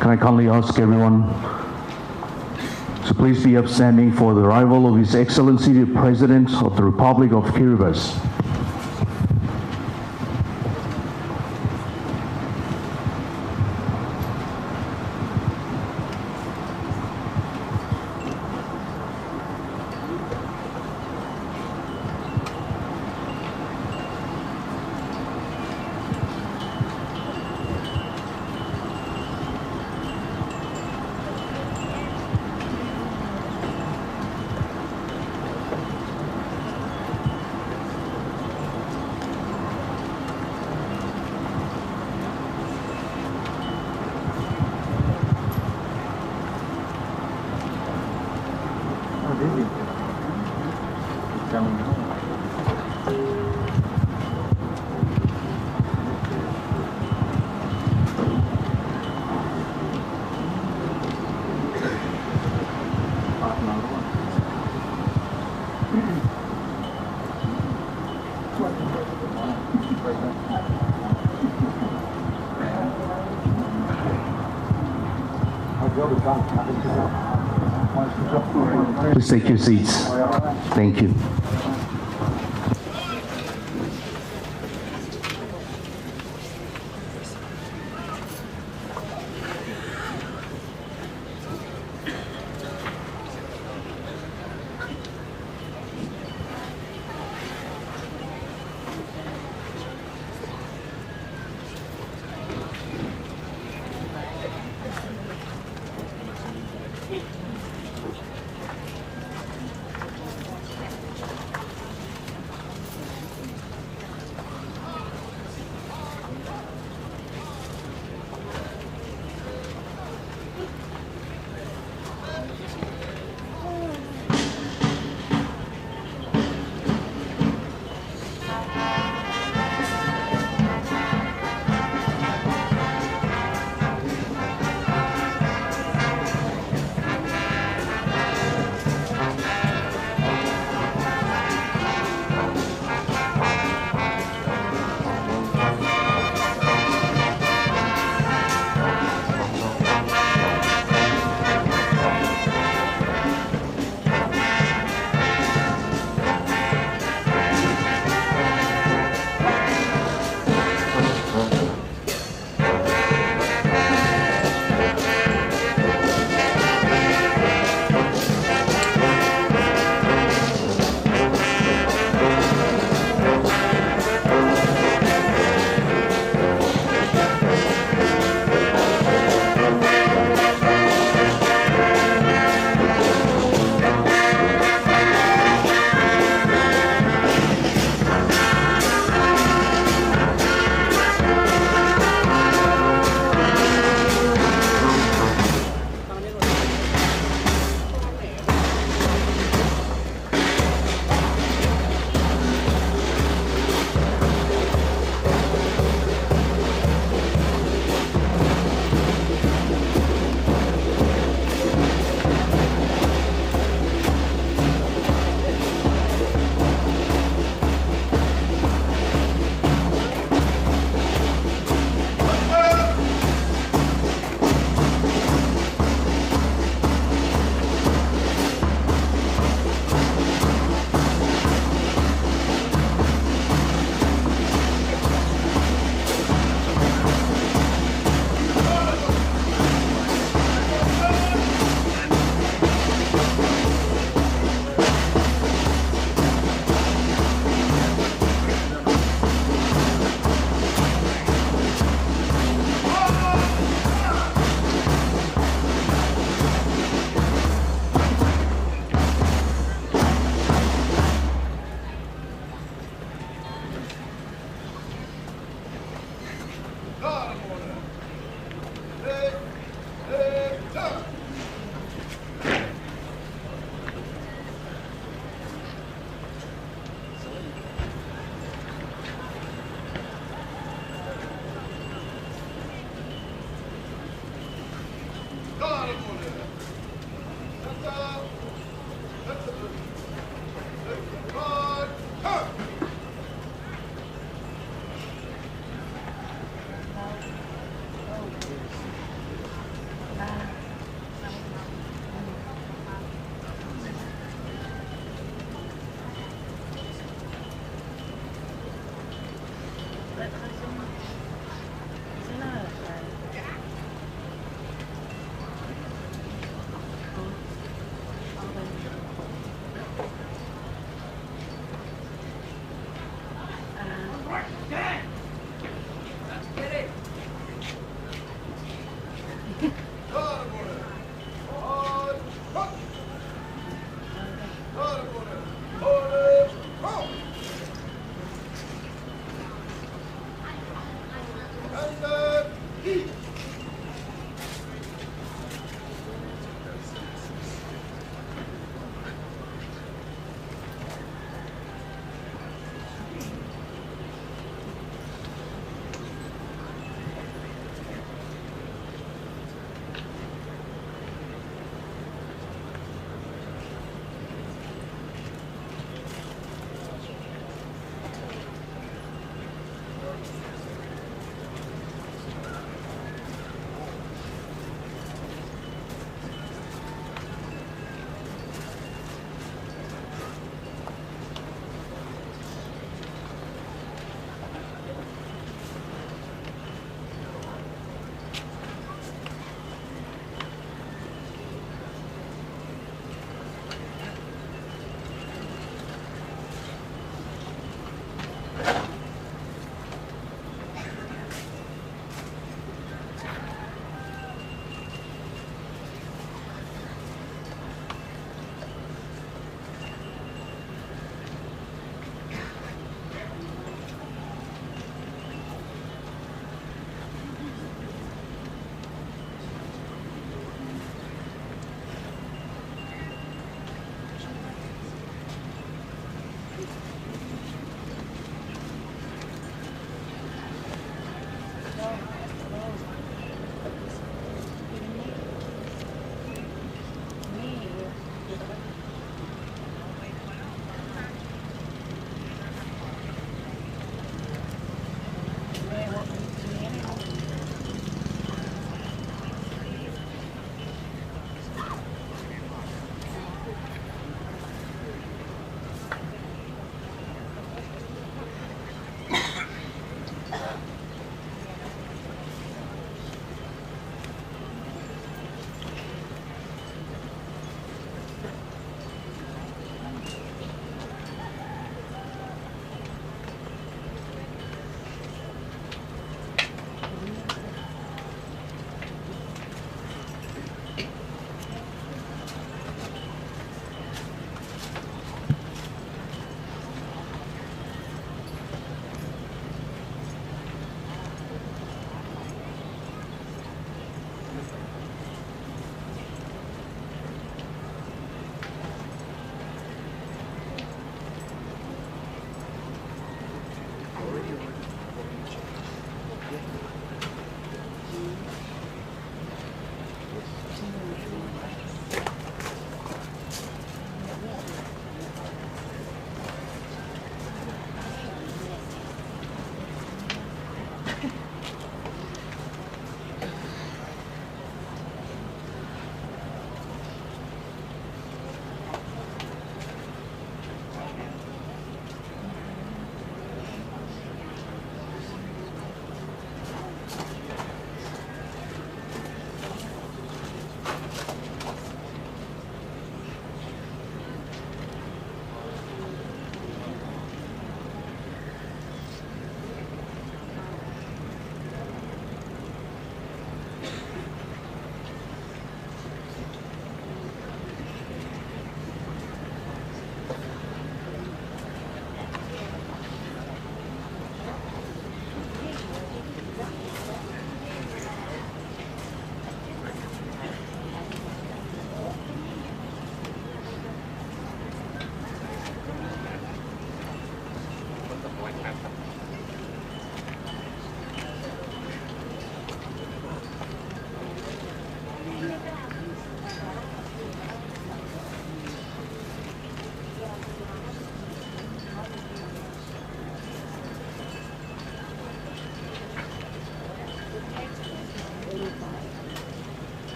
Can I kindly ask everyone to please be upstanding for the arrival of His Excellency the President of the Republic of Kiribati. Please take your seats. Thank you.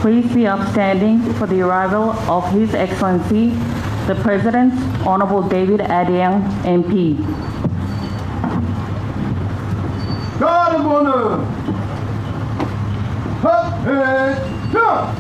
Please be upstanding for the arrival of His Excellency, the President, Honorable David Adiang, MP. God of honor! Up and down!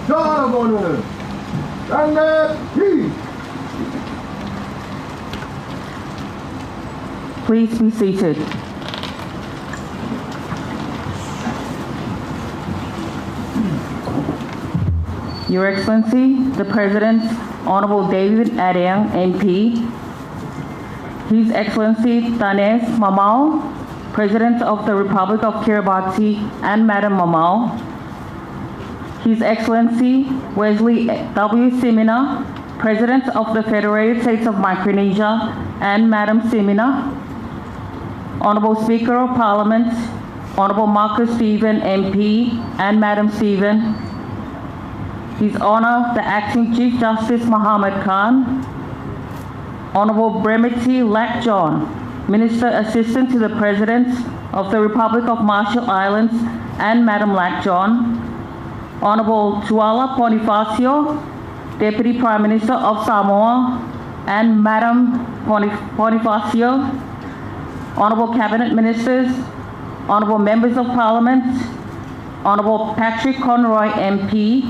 God of honor! And peace! Please be seated. Your Excellency, the President, Honorable David Adiang, MP, His Excellency Tanes Mamau, President of the Republic of Kiribati, and Madam Mamau, His Excellency Wesley W. Simina, President of the Federated States of Micronesia, and Madam Simina, Honorable Speaker of Parliament, Honorable Marcus Stephen, MP, and Madam Stephen, His Honor the Acting Chief Justice Mohammed Khan, Honorable Bremity Lack John, Minister Assistant to the President of the Republic of Marshall Islands, and Madam Lack John, Honorable Tuala Bonifacio, Deputy Prime Minister of Samoa, and Madam Bonifacio, Honorable Cabinet Ministers, Honorable Members of Parliament, Honorable Patrick Conroy, MP,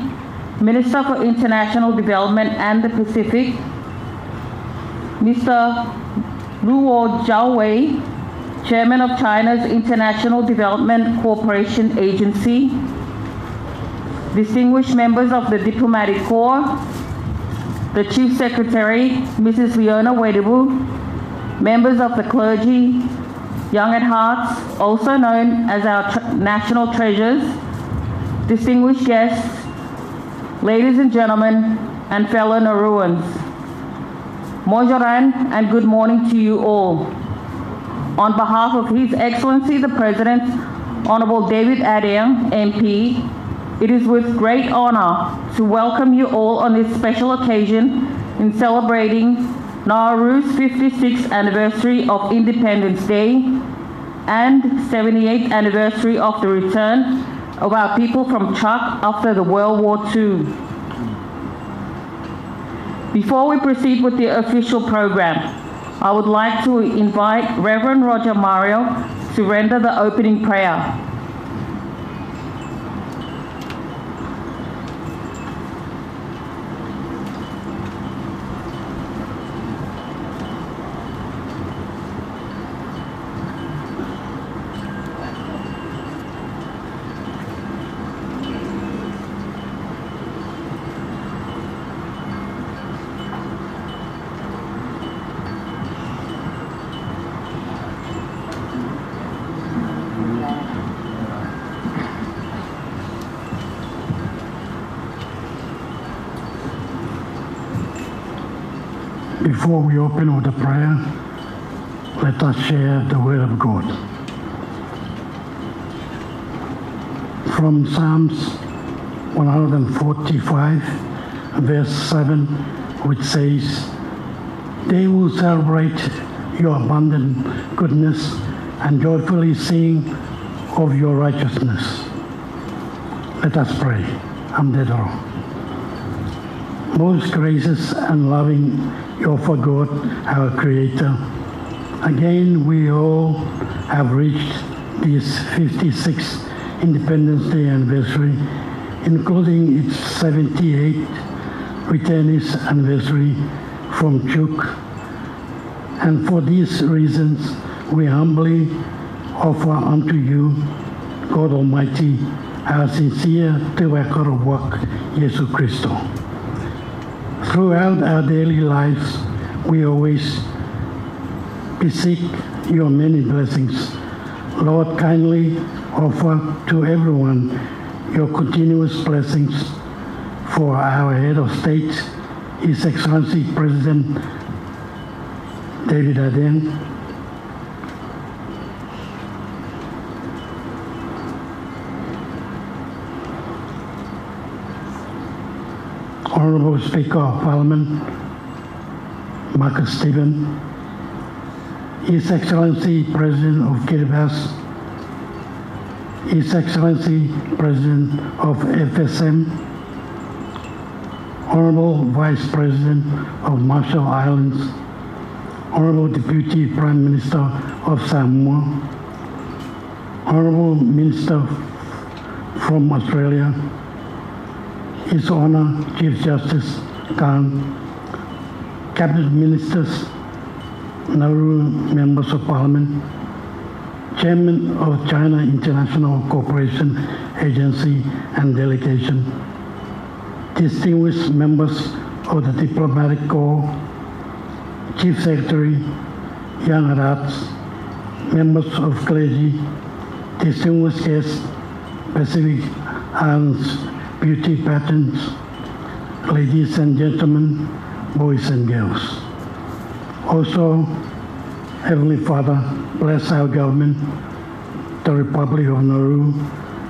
Minister for International Development and the Pacific, Mr. Luo Jiawei, Chairman of China's International Development Cooperation Agency, distinguished members of the Diplomatic Corps, the Chief Secretary, Mrs. Leona Wedebu, members of the clergy, young at hearts, also known as our national treasures, distinguished guests, ladies and gentlemen, and fellow Nauruans. Mojoran and good morning to you all. On behalf of His Excellency the President, Honorable David Adiang, MP, it is with great honor to welcome you all on this special occasion in celebrating Nauru's 56th anniversary of Independence Day and 78th anniversary of the return of our people from Chak after the World War II. Before we proceed with the official program, I would like to invite Reverend Roger Mario to render the opening prayer. Before we open with a prayer, let us share the Word of God. From Psalms 145, verse 7, which says, "They will celebrate your abundant goodness and joyfully sing of your righteousness." Let us pray. Amdedoro. Most gracious and loving Jehovah God, our Creator, again we all have reached this 56th Independence Day anniversary including its 78th returnees anniversary from Chuk. And for these reasons, we humbly offer unto you, God Almighty, our sincere te waka of work, Jesu Christo. Throughout our daily lives, we always beseech your many blessings. Lord, kindly offer to everyone your continuous blessings for our head of state, His Excellency President David Adeng, Honourable Speaker of Parliament, Marcus Stephen, His Excellency President of Kiribati, His Excellency President of FSM, Honourable Vice President of Marshall Islands, Honourable Deputy Prime Minister of Samoa, Honourable Minister from Australia, His Honour Chief Justice Khan, Cabinet Ministers, Nauru Members of Parliament, Chairman of China International Cooperation Agency and Delegation, distinguished members of the Diplomatic Corps, Chief Secretary, Young Adults, members of clergy, distinguished guests, Pacific Islands beauty patrons, ladies and gentlemen, boys and girls. Also, Heavenly Father, bless our government, the Republic of Nauru,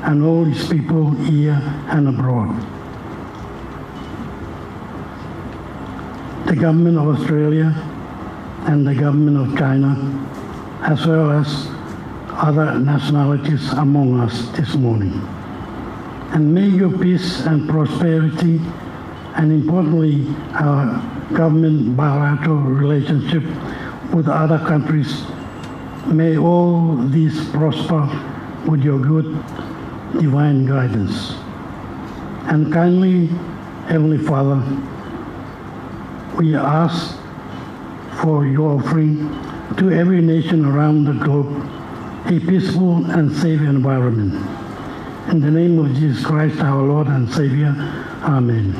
and all its people here and abroad. The government of Australia and the government of China, as well as other nationalities among us this morning. And may your peace and prosperity, and importantly, our government bilateral relationship with other countries, may all these prosper with your good divine guidance. And kindly, Heavenly Father, we ask for your offering to every nation around the globe a peaceful and safe environment. In the name of Jesus Christ, our Lord and Savior, Amen.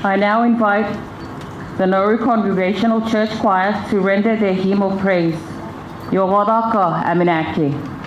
I now invite the Nauru Congregational Church Choir to render their hymn of praise, Yogodaka Aminaki.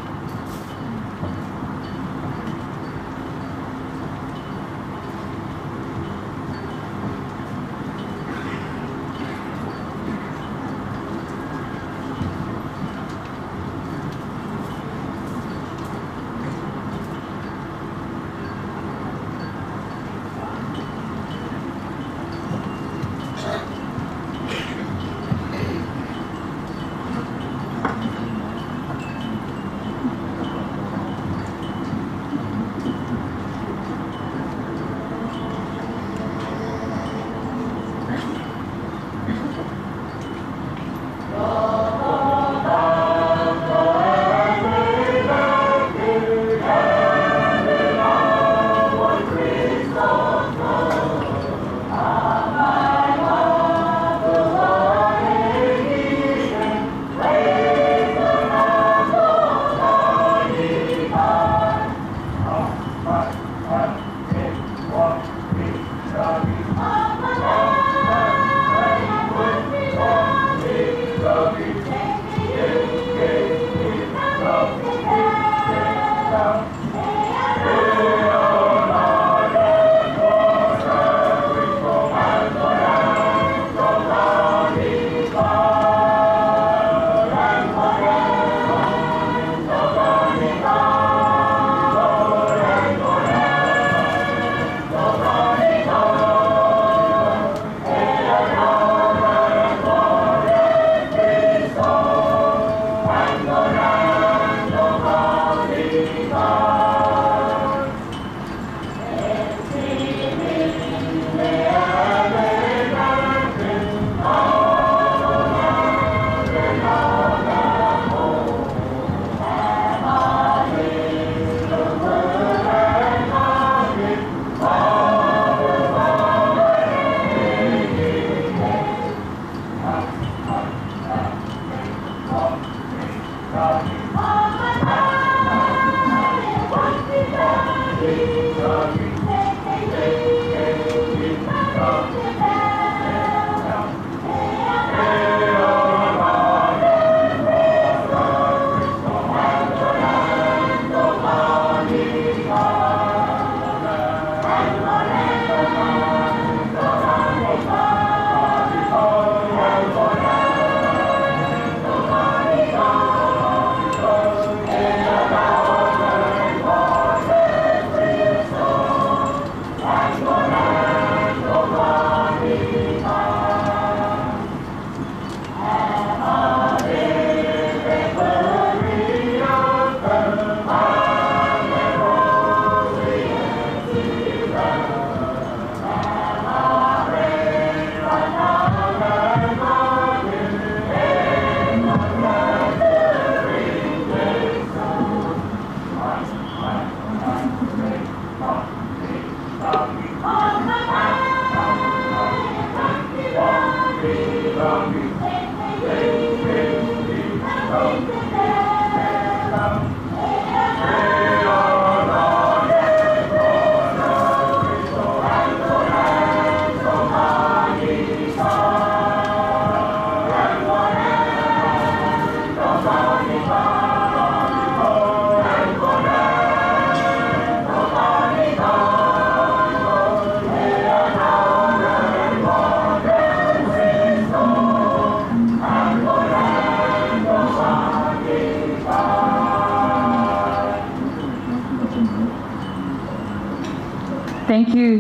Thank you,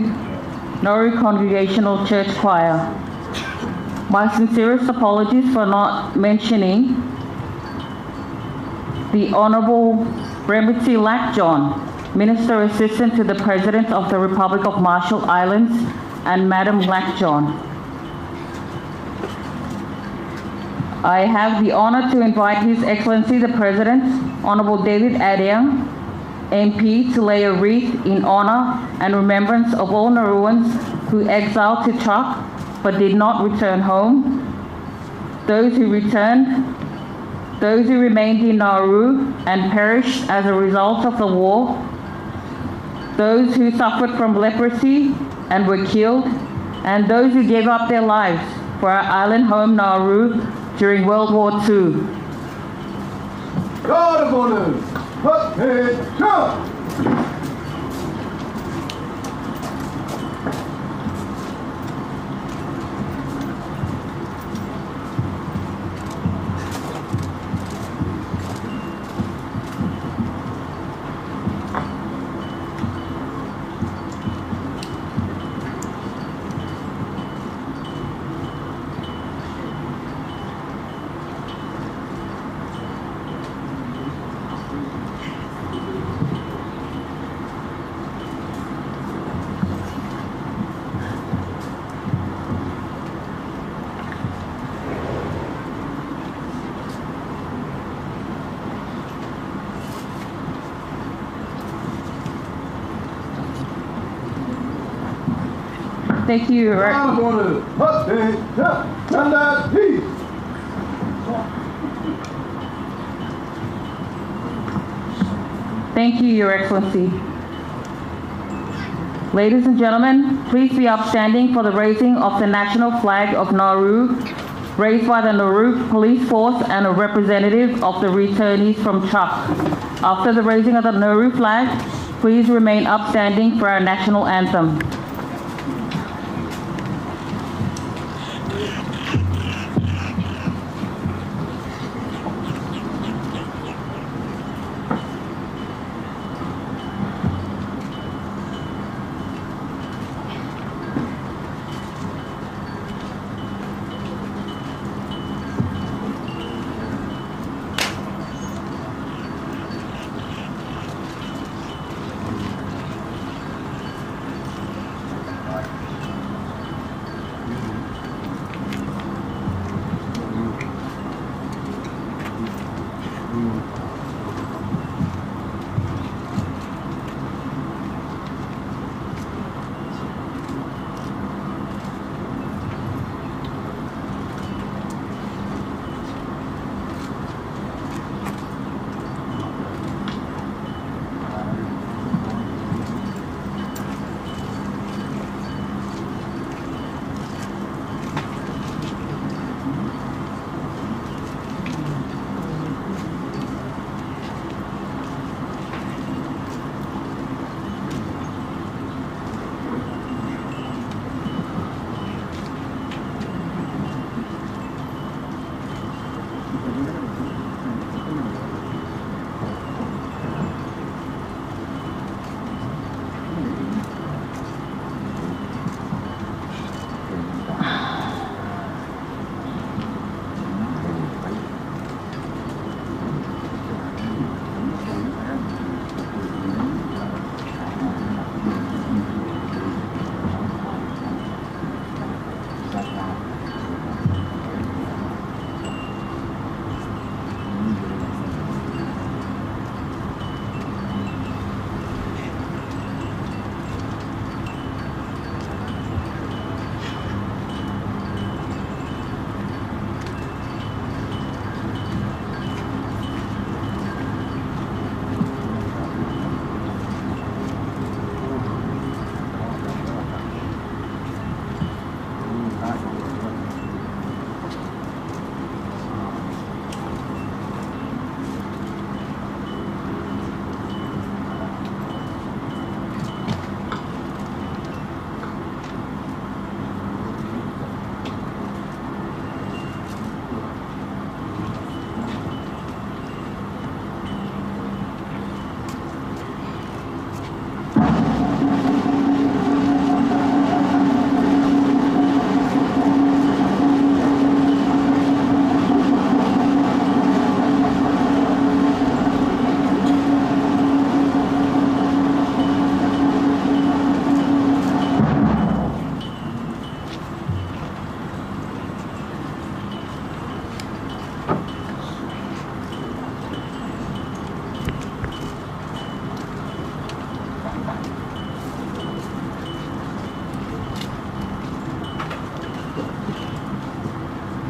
Nauru Congregational Church Choir. My sincerest apologies for not mentioning the Honorable Bremity Lack John, Minister Assistant to the President of the Republic of Marshall Islands, and Madam Lack John. I have the honor to invite His Excellency the President, Honorable David Adiang, MP, to lay a wreath in honor and remembrance of all Nauruans who exiled to Chak but did not return home, those who returned, those who remained in Nauru and perished as a result of the war, those who suffered from leprosy and were killed, and those who gave up their lives for our island home Nauru during World War II. God of honor, attention! Thank you, Your God of honor, attention! And at peace! Thank you, Your Excellency. Ladies and gentlemen, please be upstanding for the raising of the national flag of Nauru, raised by the Nauru Police Force and a representative of the returnees from Chak. After the raising of the Nauru flag, please remain upstanding for our national anthem.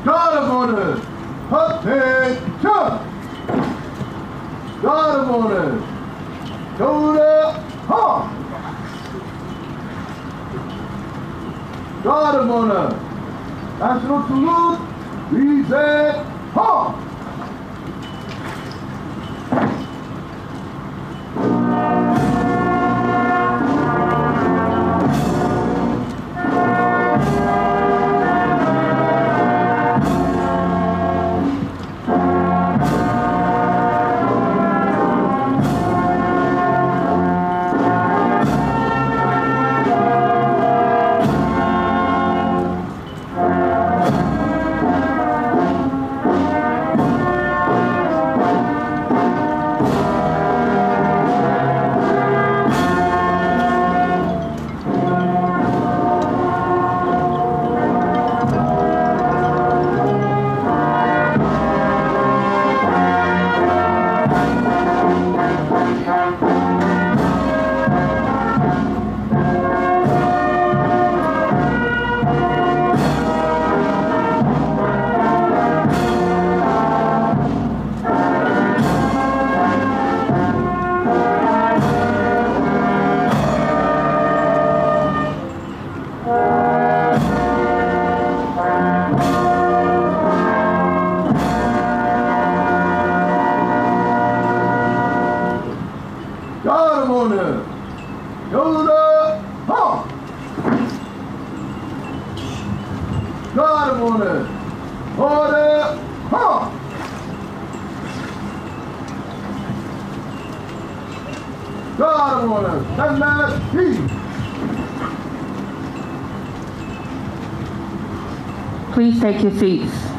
God of honor, attention! God of honor, shoulder hard. God of honor, national salute, reset hard. God of honor, shoulder hard. God of honor, order hard. God of honor, stand at peace. Please take your seats.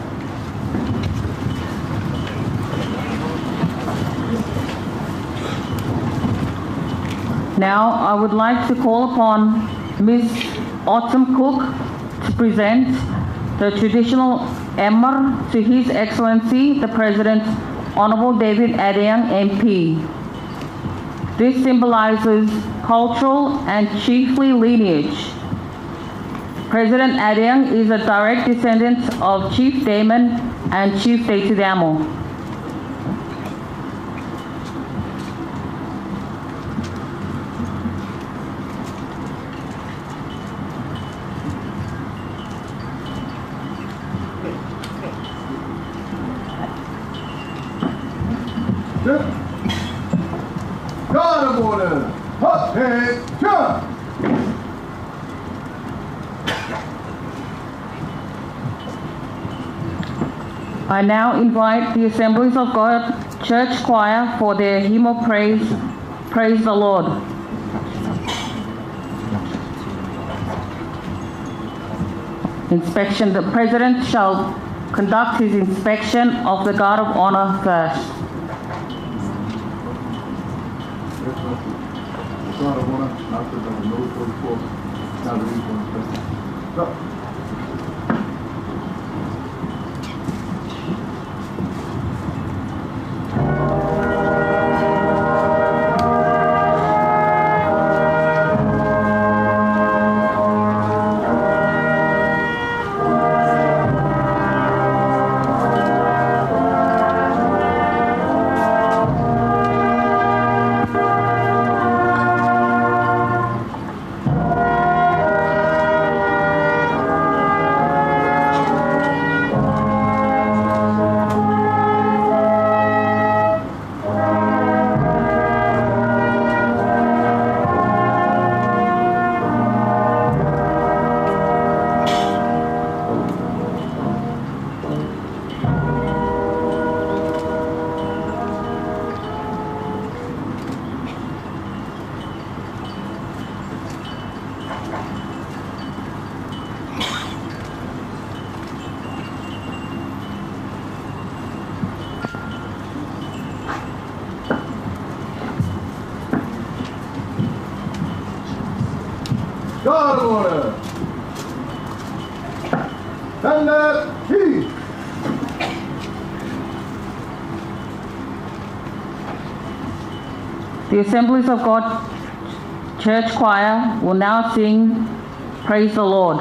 Now, I would like to call upon Ms. Autumn Cook to present the traditional emmer to His Excellency, the President, Honorable David Adang, MP. This symbolizes cultural and chiefly lineage. President Adang is a direct descendant of Chief Damon and Chief Deitudamo. God of order, attention! I now invite the Assemblies of God Church Choir for their hymn of praise, Praise the Lord. Inspection. The President shall conduct his inspection of the guard of honor first. God of honor, after the Nauru 44, now the reason for inspection. Go. God of order. Stand at peace. The Assemblies of God Church Choir will now sing Praise the Lord.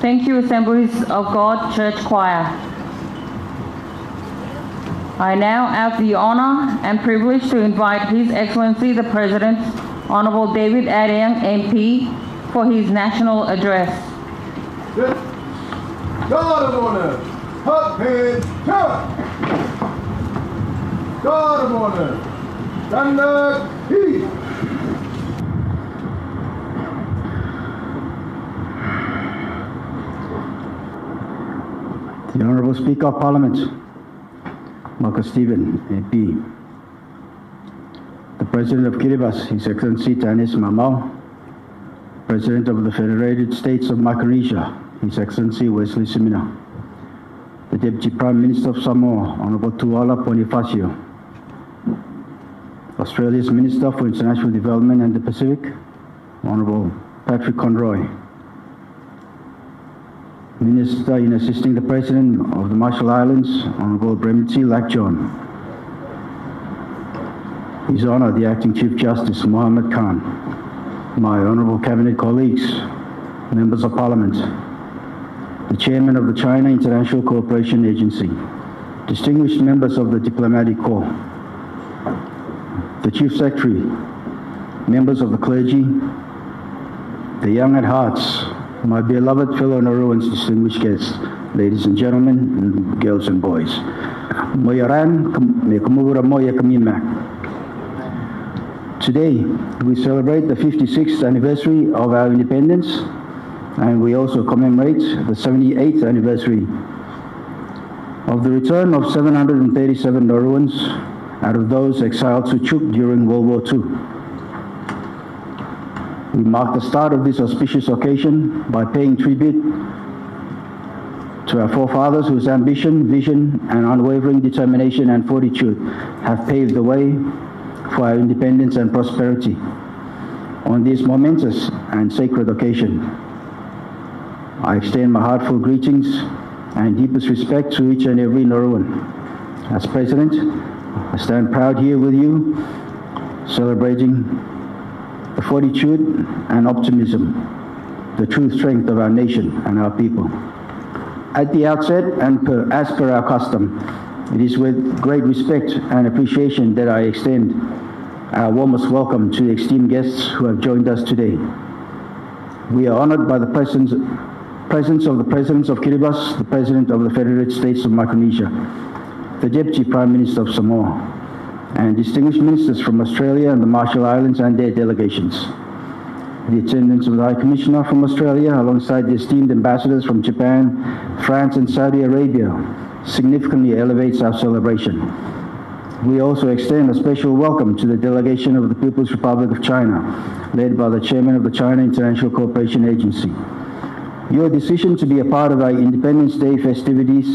Thank you, Assemblies of God Church Choir. I now have the honor and privilege to invite His Excellency the President, Honorable David Adang, MP, for his national address. God of honor, up head, turn. God of honor, stand up, peace. The Honourable Speaker of Parliament, Marcus Stephen, MP. The President of Kiribati, His Excellency Tanis Mamau. President of the Federated States of Micronesia, His Excellency Wesley Simina. The Deputy Prime Minister of Samoa, Honourable Tuala Bonifacio. Australia's Minister for International Development and the Pacific, Honourable Patrick Conroy. Minister in assisting the President of the Marshall Islands, Honourable Bremiti Lakjon. His Honour, the Acting Chief Justice, Mohammed Khan. My Honourable Cabinet colleagues, Members of Parliament, the Chairman of the China International Cooperation Agency, distinguished members of the Diplomatic Corps, the Chief Secretary, members of the clergy, the young at hearts, my beloved fellow Nauruans, distinguished guests, ladies and gentlemen, and girls and boys. Today, we celebrate the 56th anniversary of our independence, and we also commemorate the 78th anniversary of the return of 737 Nauruans out of those exiled to Chuk during World War II. We mark the start of this auspicious occasion by paying tribute to our forefathers whose ambition, vision, and unwavering determination and fortitude have paved the way for our independence and prosperity. On this momentous and sacred occasion, I extend my heartfelt greetings and deepest respect to each and every Nauruan. As President, I stand proud here with you, celebrating the fortitude and optimism, the true strength of our nation and our people. At the outset, and as per our custom, it is with great respect and appreciation that I extend our warmest welcome to the esteemed guests who have joined us today. We are honored by the presence of the Presidents of Kiribati, the President of the Federated States of Micronesia, the Deputy Prime Minister of Samoa, and distinguished ministers from Australia and the Marshall Islands and their delegations. The attendance of the High Commissioner from Australia, alongside the esteemed ambassadors from Japan, France, and Saudi Arabia, significantly elevates our celebration. We also extend a special welcome to the delegation of the People's Republic of China, led by the Chairman of the China International Cooperation Agency. Your decision to be a part of our Independence Day festivities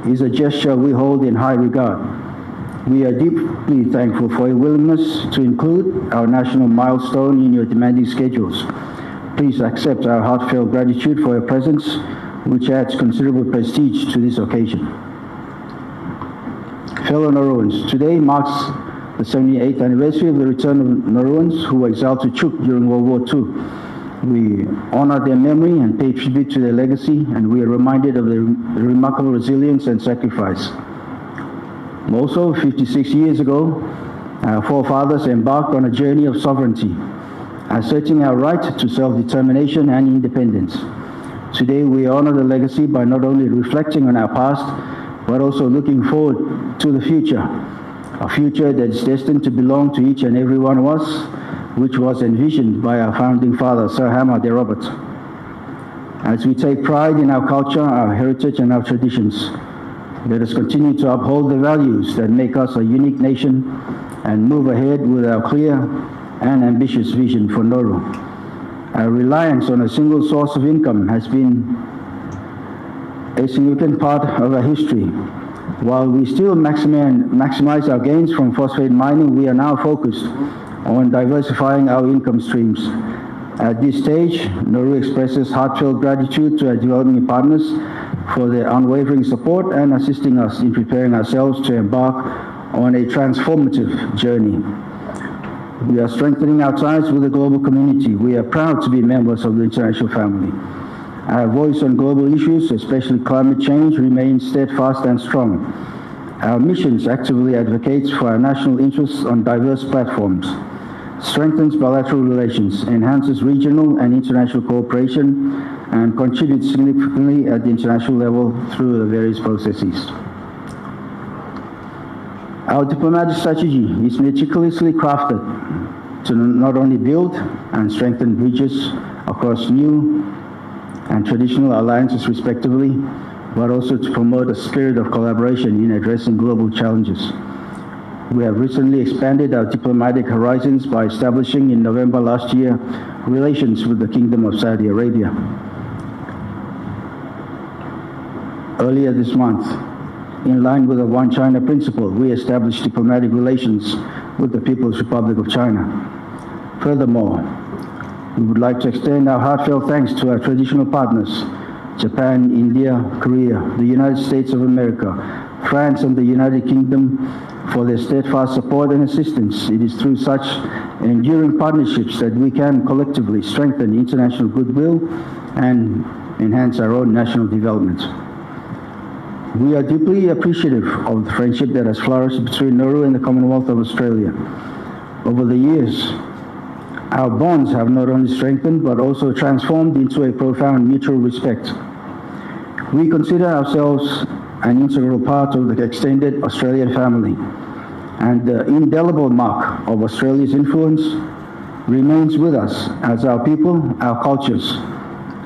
is a gesture we hold in high regard. We are deeply thankful for your willingness to include our national milestone in your demanding schedules. Please accept our heartfelt gratitude for your presence, which adds considerable prestige to this occasion. Fellow Nauruans, today marks the 78th anniversary of the return of Nauruans who were exiled to Chuk during World War II. We honor their memory and pay tribute to their legacy, and we are reminded of their remarkable resilience and sacrifice. Also, 56 years ago, our forefathers embarked on a journey of sovereignty, asserting our right to self-determination and independence. Today, we honor the legacy by not only reflecting on our past, but also looking forward to the future, a future that is destined to belong to each and every one of us, which was envisioned by our founding father, Sir Hammer de Robert. As we take pride in our culture, our heritage, and our traditions, let us continue to uphold the values that make us a unique nation and move ahead with our clear and ambitious vision for Nauru. Our reliance on a single source of income has been a significant part of our history. While we still maximize our gains from phosphate mining, we are now focused on diversifying our income streams. At this stage, Nauru expresses heartfelt gratitude to our development partners for their unwavering support and assisting us in preparing ourselves to embark on a transformative journey. We are strengthening our ties with the global community. We are proud to be members of the international family. Our voice on global issues, especially climate change, remains steadfast and strong. Our missions actively advocates for our national interests on diverse platforms, strengthens bilateral relations, enhances regional and international cooperation, and contributes significantly at the international level through the various processes. Our diplomatic strategy is meticulously crafted to not only build and strengthen bridges across new and traditional alliances respectively, but also to promote a spirit of collaboration in addressing global challenges. We have recently expanded our diplomatic horizons by establishing in November last year relations with the Kingdom of Saudi Arabia. Earlier this month, in line with the One China principle, we established diplomatic relations with the People's Republic of China. Furthermore, we would like to extend our heartfelt thanks to our traditional partners, Japan, India, Korea, the United States of America, France, and the United Kingdom for their steadfast support and assistance. It is through such enduring partnerships that we can collectively strengthen international goodwill and enhance our own national development. We are deeply appreciative of the friendship that has flourished between Nauru and the Commonwealth of Australia. Over the years, our bonds have not only strengthened but also transformed into a profound mutual respect. We consider ourselves an integral part of the extended Australian family, and the indelible mark of Australia's influence remains with us as our people, our cultures,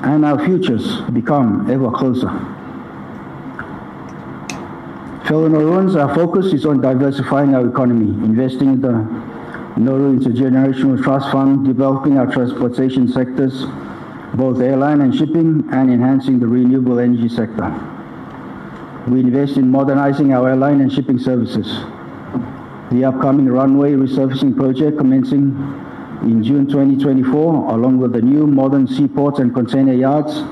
and our futures become ever closer. Fellow Nauruans, our focus is on diversifying our economy, investing in the Nauru Intergenerational Trust Fund, developing our transportation sectors, both airline and shipping, and enhancing the renewable energy sector. We invest in modernizing our airline and shipping services. The upcoming runway resurfacing project commencing in June 2024, along with the new modern seaports and container yards,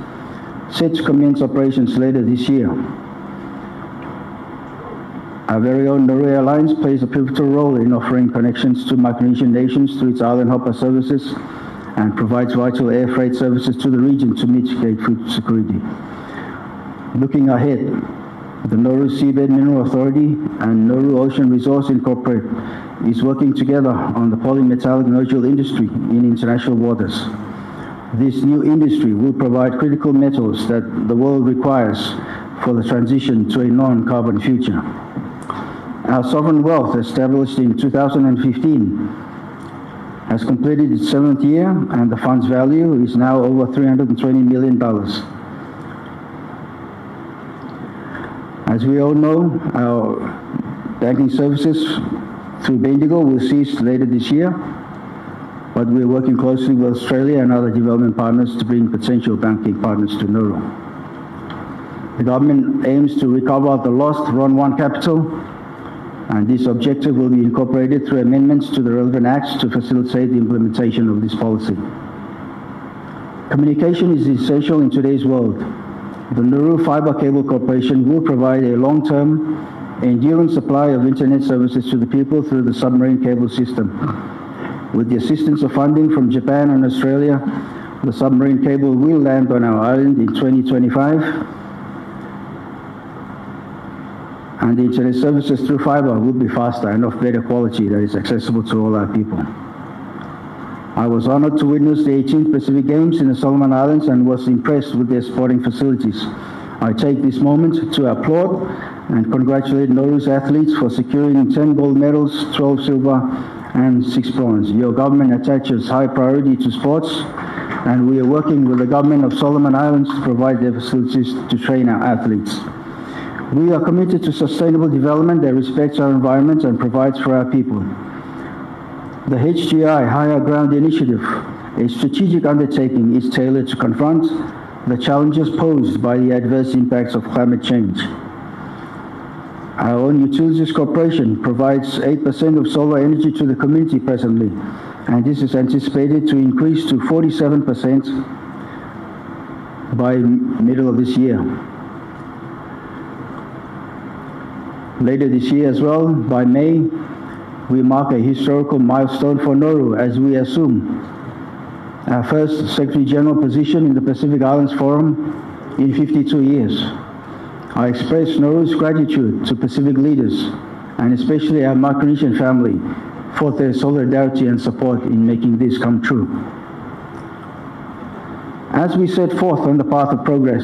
set to commence operations later this year. Our very own Nauru Airlines plays a pivotal role in offering connections to Micronesian nations through its island hopper services and provides vital air freight services to the region to mitigate food security. Looking ahead, the Nauru Seabed Mineral Authority and Nauru Ocean Resource Incorporated is working together on the polymetallic nodule industry in international waters. This new industry will provide critical metals that the world requires for the transition to a non-carbon future. Our sovereign wealth, established in 2015, has completed its 7th year, and the fund's value is now over $320 million. As we all know, our banking services through Bendigo will cease later this year. but we're working closely with Australia and other development partners to bring potential banking partners to Nauru. The government aims to recover the lost RON 1 capital, and this objective will be incorporated through amendments to the relevant acts to facilitate the implementation of this policy. Communication is essential in today's world. The Nauru Fibre Cable Corporation will provide a long-term, enduring supply of internet services to the people through the submarine cable system. With the assistance of funding from Japan and Australia, the submarine cable will land on our island in 2025, and the internet services through fibre will be faster and of better quality that is accessible to all our people. I was honored to witness the 18th Pacific Games in the Solomon Islands and was impressed with their sporting facilities. I take this moment to applaud and congratulate Nauru's athletes for securing 10 gold medals, 12 silver, and 6 bronze. Your government attaches high priority to sports, and we are working with the government of Solomon Islands to provide their facilities to train our athletes. We are committed to sustainable development that respects our environment and provides for our people. The HGI Higher Ground Initiative, a strategic undertaking, is tailored to confront the challenges posed by the adverse impacts of climate change. Our own utilities corporation provides 8% of solar energy to the community presently, and this is anticipated to increase to 47% by middle of this year. Later this year as well, by May, we mark a historical milestone for Nauru as we assume our first Secretary General position in the Pacific Islands Forum in 52 years. I express Nauru's gratitude to Pacific leaders, and especially our Micronesian family, for their solidarity and support in making this come true. As we set forth on the path of progress,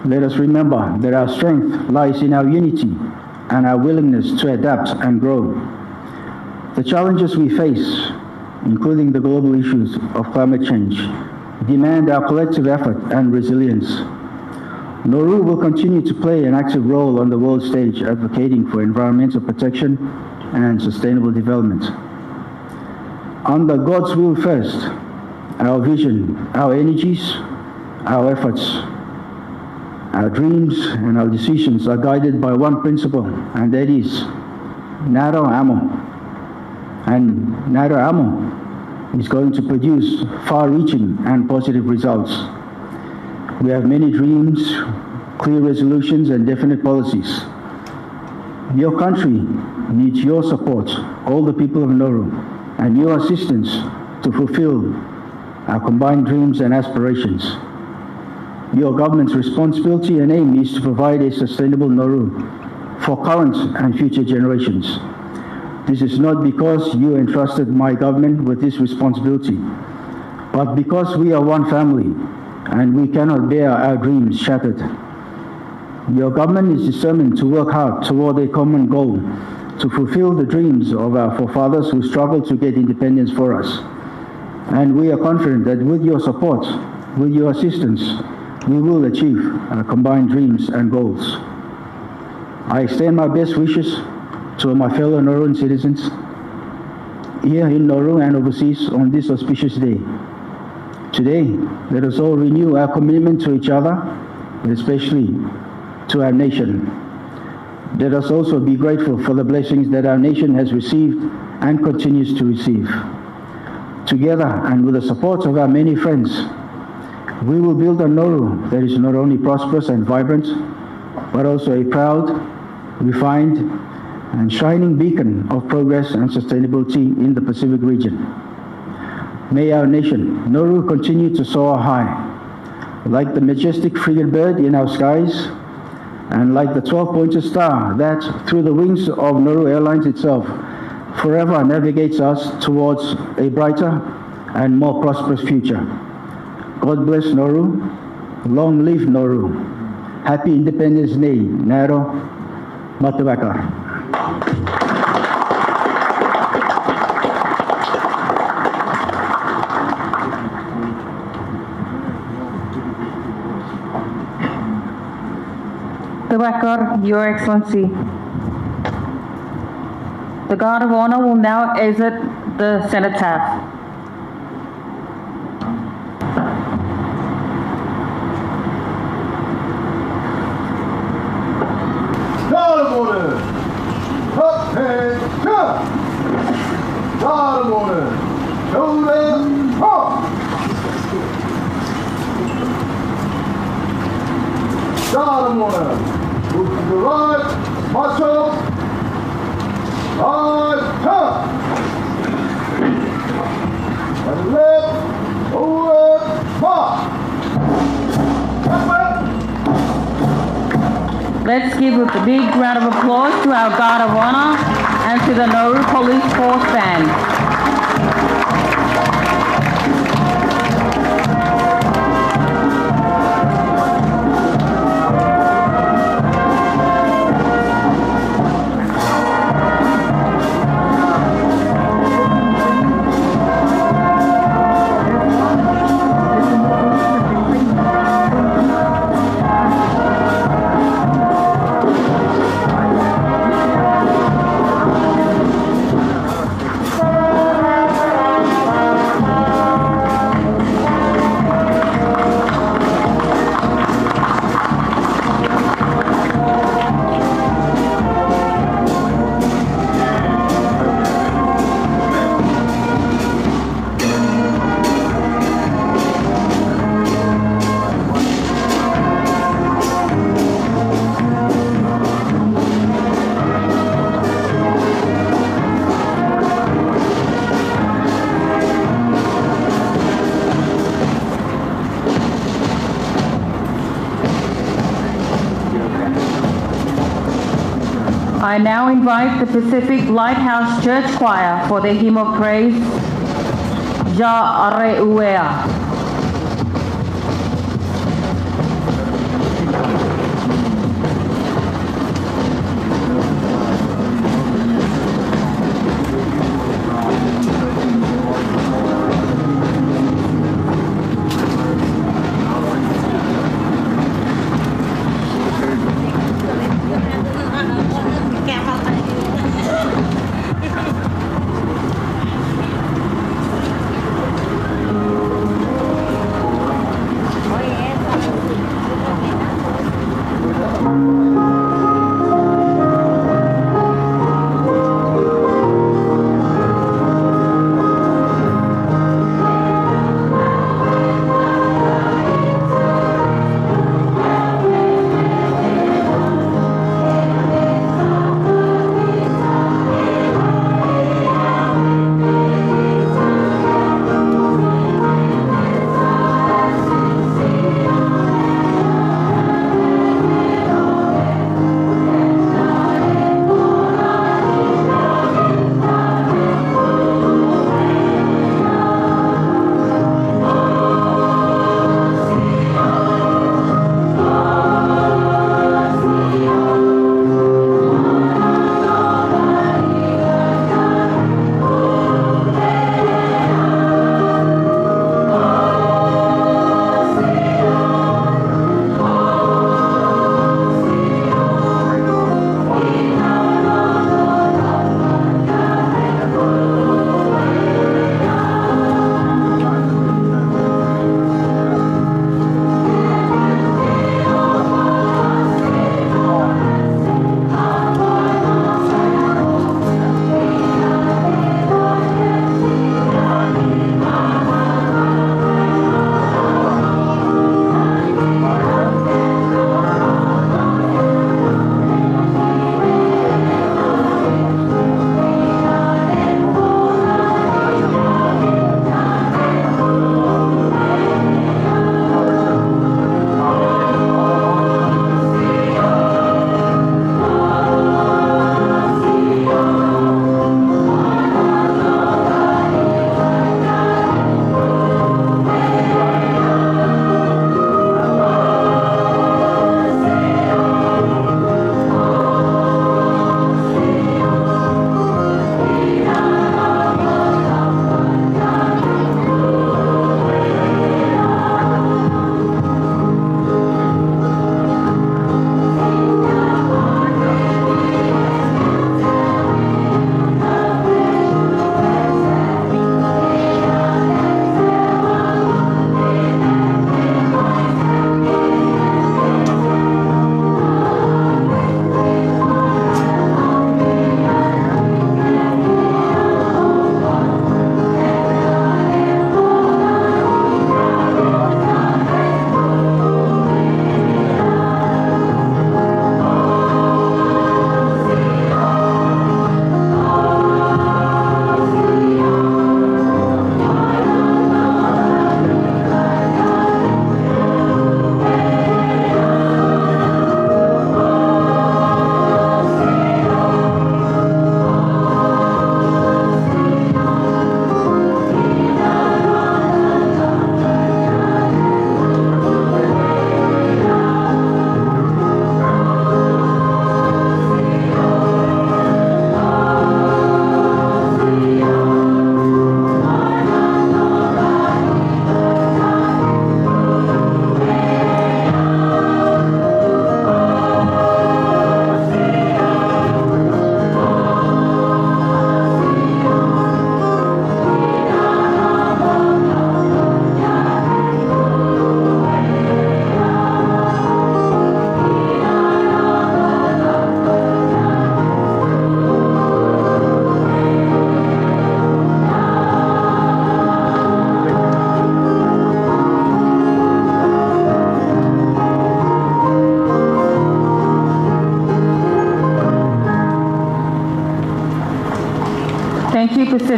let us remember that our strength lies in our unity and our willingness to adapt and grow. The challenges we face, including the global issues of climate change, demand our collective effort and resilience. Nauru will continue to play an active role on the world stage, advocating for environmental protection and sustainable development. Under God's will first, our vision, our energies, our efforts, our dreams and our decisions are guided by one principle, and that is Nauru Amo. And Nauru Amo is going to produce far-reaching and positive results. We have many dreams, clear resolutions, and definite policies. Your country needs your support, all the people of Nauru, and your assistance to fulfill our combined dreams and aspirations. Your government's responsibility and aim is to provide a sustainable Nauru for current and future generations. This is not because you entrusted my government with this responsibility, but because we are one family and we cannot bear our dreams shattered. Your government is determined to work hard toward a common goal to fulfill the dreams of our forefathers who struggled to get independence for us. And we are confident that with your support, with your assistance, we will achieve our combined dreams and goals. I extend my best wishes to my fellow Nauruan citizens here in Nauru and overseas on this auspicious day. Today, let us all renew our commitment to each other, and especially to our nation. Let us also be grateful for the blessings that our nation has received and continues to receive. Together, and with the support of our many friends, we will build a Nauru that is not only prosperous and vibrant, but also a proud, refined, and shining beacon of progress and sustainability in the Pacific region. May our nation, Nauru, continue to soar high, like the majestic frigate bird in our skies, and like the 12-pointed star that, through the wings of Nauru Airlines itself, forever navigates us towards a brighter and more prosperous future. God bless Nauru. Long live Nauru. Happy Independence Day, Naero Matavakar. Tabakar, Your Excellency. The guard of honor will now exit the cenotaph. Ceremonial. Up and jump. Ceremonial. Shoulder up. Ceremonial. Move to the right. Macho. Right. Jump. And left. Over. Mark. Let's give a big round of applause to our Guard of Honor and to the Nauru Police Force Band. I now invite the Pacific Lighthouse Church Choir for the hymn of praise, Ja Areuea.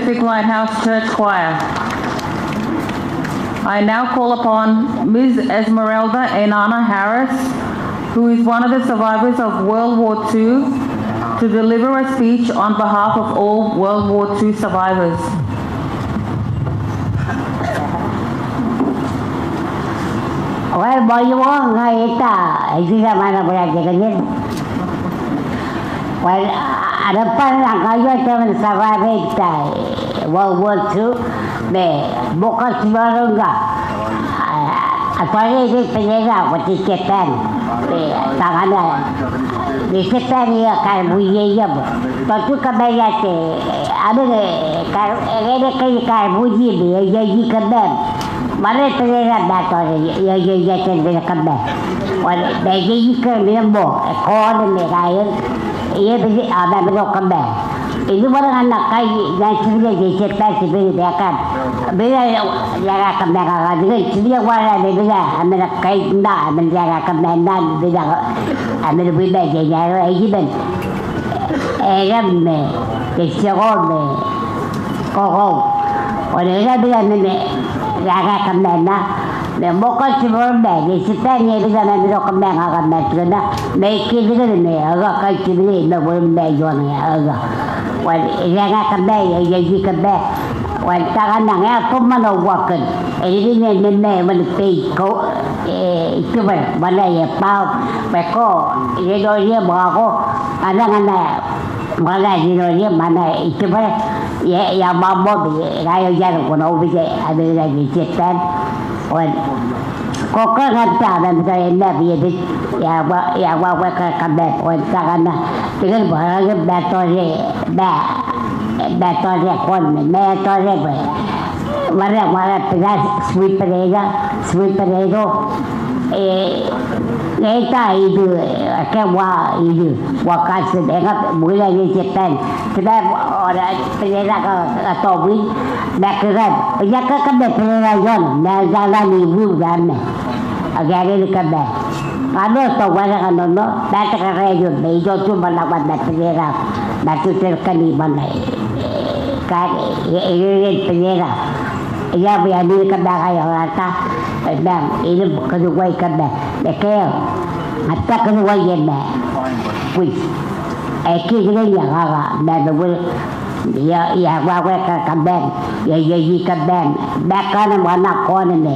Pacific Lighthouse Church Choir. I now call upon Ms. Esmeralda Enana Harris, who is one of the survivors of World War II, to deliver a speech on behalf of all World War II survivors. Well, boy, you won't mana belajar. Well, ada pernah kaya teman survive World War II, bukan sembarang enggak. Apalagi di penjara waktu Japan, tangannya di Japan ya kan bunyi ya, tapi kebanyakan ada kan bunyi dia jadi keban. Mana penjara datang ya jadi keban. Wala jadi keban bo, kau ni kaya, ia beri ada beri keban. Itu orang anak kaya dan sebenarnya di Japan sebenarnya dia kan. Bila jaga kemenangan juga, dia wala bila Amerika kaya dah, menjaga kemenangan bila Amerika jaga lagi ben, Arab me, Israel me, kau, orang bila menjaga kemenangan, bukan semua be, Jepun ni bila Amerika kemenangan mereka juga ni, agak kaya sebenarnya boleh be jual ni agak, jaga kemenangan, jadi kemenangan. Wantakan nangya pun mana wakan, ini ni mana pay kau itu mana ya pau, mereka ini dia bahago, ada mana dia mana itu ya mampu raya jalan kono bisa ada lagi Jepun, kau kan ada misalnya ya kabel, wantakan dengan bahagia betul kon betul mana pedas sweet potato kita itu kewa itu wakas dengan mulai di Jepun sebab orang pedas atau bui berkeran ya kan berkeran jalan ibu kan agak ada kabel ada tu orang kan berkeran itu cuma lawan berkeran batu terkali mana kan ini penjara ia berani kerja kaya rata dan ini kedua kerja lekeh hatta kedua jenda wis ekor dia agak dan boleh ya bawa ke kaben ya jadi kaben bahkan mana konen ni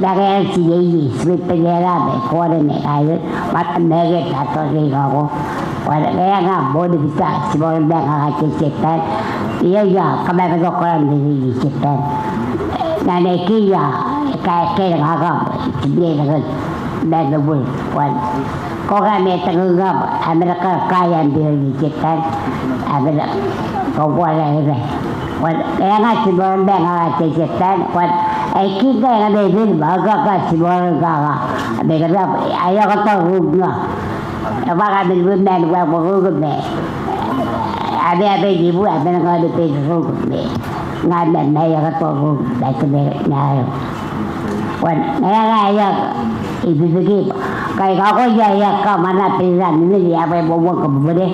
dari sini sweet penjara konen ni ayo mat nege atau rigago kaya nga boleh bisa semua orang akan Jepun iya kami berdoa di Jepun nanti kia kaya agam dia dengan bedul kau kami tenggelam Amerika kaya di Jepun Amerika kau boleh ni kaya nga semua orang akan Jepun kita yang ada di bahagia semua orang Amerika ayah kata rumah Abang ambil benda buat buruk ni. Ada ibu ada nak ada buruk ni. Ngan naya kata buruk dah sebenarnya naya. Wan naya ibu begini. Kaya kau ya kau mana pilihan ini dia apa bawa ke boleh.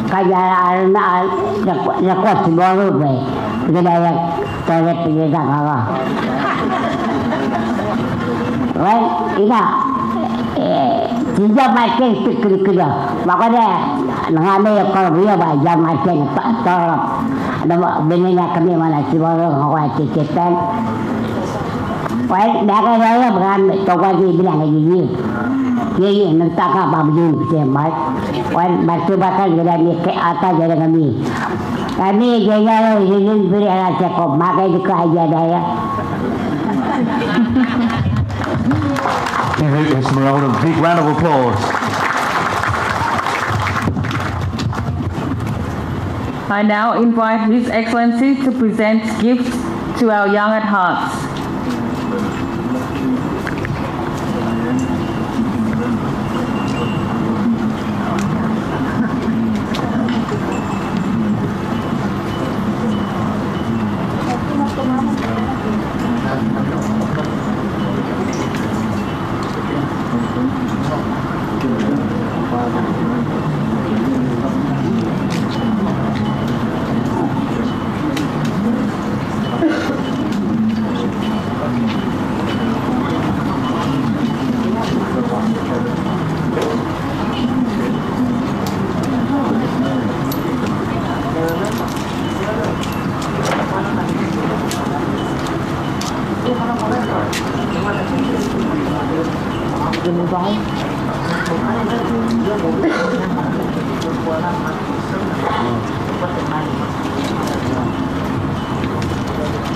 Kaya anak nak semua buruk ni. Kita yang terus pilihan kau. Wan ina. Tidak macam kerja, makanya mengambil kalau dia baca macam tolong. Ada benarnya kami mana cibaru orang Jepun. Baik, mereka saya bukan tokoh di bilang begini. Ini nak apa begini semai. Baik, batu bakal jadi ke atas jadi kami. Kami jadi ini beri anak cekop, makanya juga aja daya. Give Esmeralda a big round of applause. I now invite His Excellency to present gifts to our young at hearts.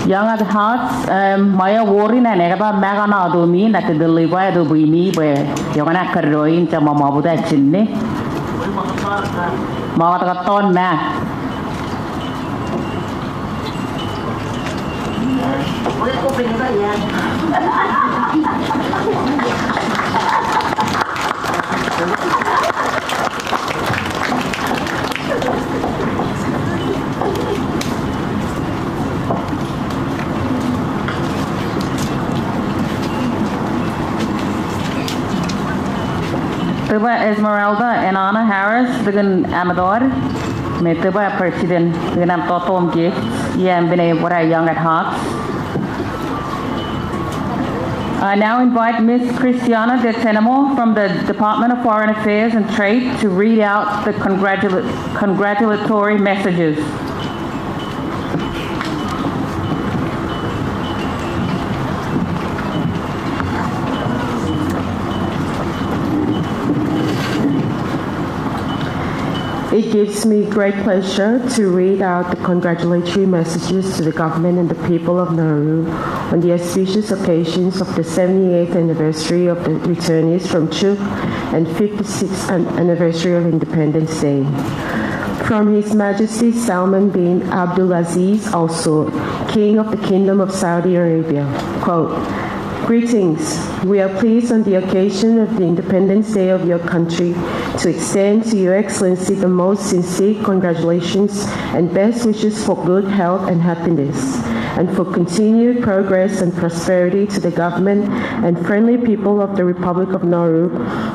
Young at hearts, Maya Warren and Eva Magana do mean that the deliver do we me where you're gonna carry into Mama Buddha Chinny. Marathon Mac. Tuba Esmeralda and Anna Harris dengan Amador. Me tuba President dengan totom gifts. Yang bine what are young at heart. I now invite Ms. Cristiana De Tenemo from the Department of Foreign Affairs and Trade to read out the congratulatory messages. It gives me great pleasure to read out the congratulatory messages to the government and the people of Nauru on the auspicious occasions of the 78th anniversary of the returnees from Chuuk and 56th anniversary of Independence Day. From His Majesty Salman bin Abdulaziz Al Saud, King of the Kingdom of Saudi Arabia, quote, "Greetings. We are pleased on the occasion of the Independence Day of your country to extend to Your Excellency the most sincere congratulations and best wishes for good health and happiness, and for continued progress and prosperity to the government and friendly people of the Republic of Nauru.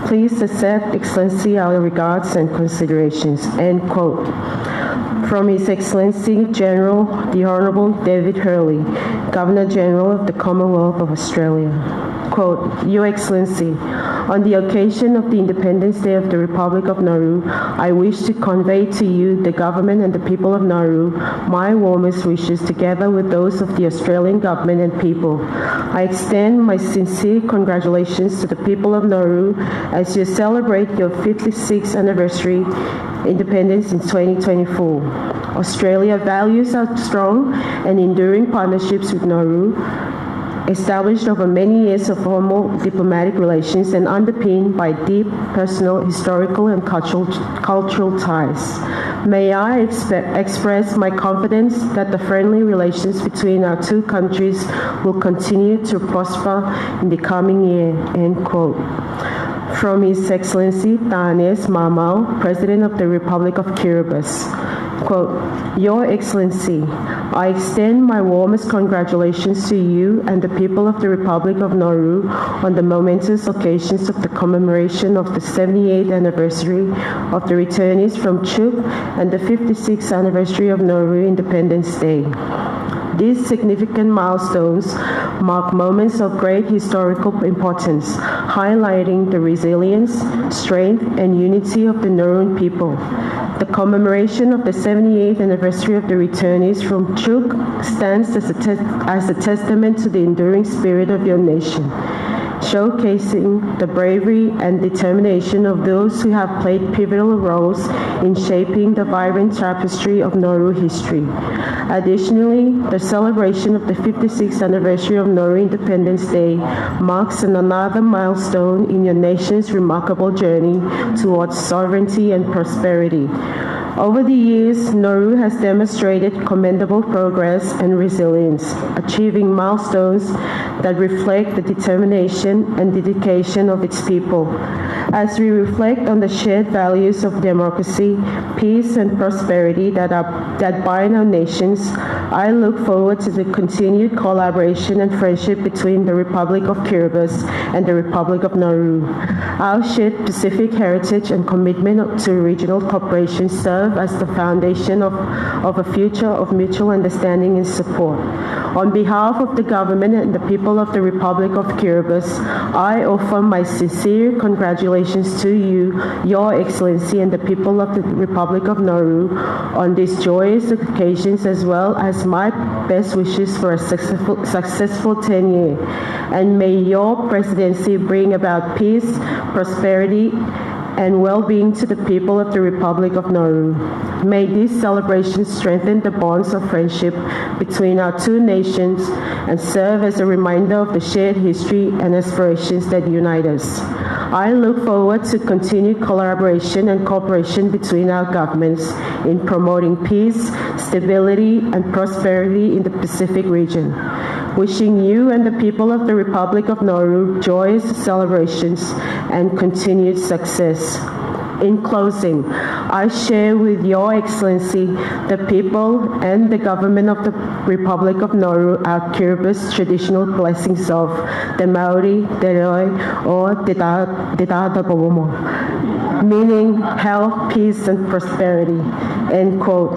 Please accept, Excellency, our regards and considerations." End quote. From His Excellency General the Honourable David Hurley, Governor General of the Commonwealth of Australia. Quote, "Your Excellency, on the occasion of the Independence Day of the Republic of Nauru, I wish to convey to you, the government and the people of Nauru, my warmest wishes together with those of the Australian government and people. I extend my sincere congratulations to the people of Nauru as you celebrate your 56th anniversary independence in 2024. Australia values our strong and enduring partnerships with Nauru, established over many years of formal diplomatic relations and underpinned by deep personal, historical, and cultural ties. May I express my confidence that the friendly relations between our two countries will continue to prosper in the coming year." End quote. From His Excellency Tanes Mamau, President of the Republic of Kiribati. Quote, "Your Excellency, I extend my warmest congratulations to you and the people of the Republic of Nauru on the momentous occasions of the commemoration of the 78th anniversary of the returnees from Chuuk and the 56th anniversary of Nauru Independence Day. These significant milestones mark moments of great historical importance, highlighting the resilience, strength, and unity of the Nauruan people. The commemoration of the 78th anniversary of the returnees from Chuuk stands as a testament to the enduring spirit of your nation, showcasing the bravery and determination of those who have played pivotal roles in shaping the vibrant tapestry of Nauru history. Additionally, the celebration of the 56th anniversary of Nauru Independence Day marks another milestone in your nation's remarkable journey towards sovereignty and prosperity. Over the years, Nauru has demonstrated commendable progress and resilience, achieving milestones that reflect the determination and dedication of its people. As we reflect on the shared values of democracy, peace, and prosperity that bind our nations, I look forward to the continued collaboration and friendship between the Republic of Kiribati and the Republic of Nauru. Our shared Pacific heritage and commitment to regional cooperation serve serve as the foundation of a future of mutual understanding and support. On behalf of the government and the people of the Republic of Kiribati, I offer my sincere congratulations to you, Your Excellency, and the people of the Republic of Nauru on these joyous occasions, as well as my best wishes for a successful tenure. And may your presidency bring about peace, prosperity, and well-being to the people of the Republic of Nauru. May these celebrations strengthen the bonds of friendship between our two nations and serve as a reminder of the shared history and aspirations that unite us. I look forward to continued collaboration and cooperation between our governments in promoting peace, stability, and prosperity in the Pacific region. Wishing you and the people of the Republic of Nauru joyous celebrations and continued success. In closing, I share with Your Excellency, the people and the government of the Republic of Nauru our Kiribati traditional blessings of the Maori, Te Roi, or Te Tata Pogomo, meaning health, peace, and prosperity. End quote.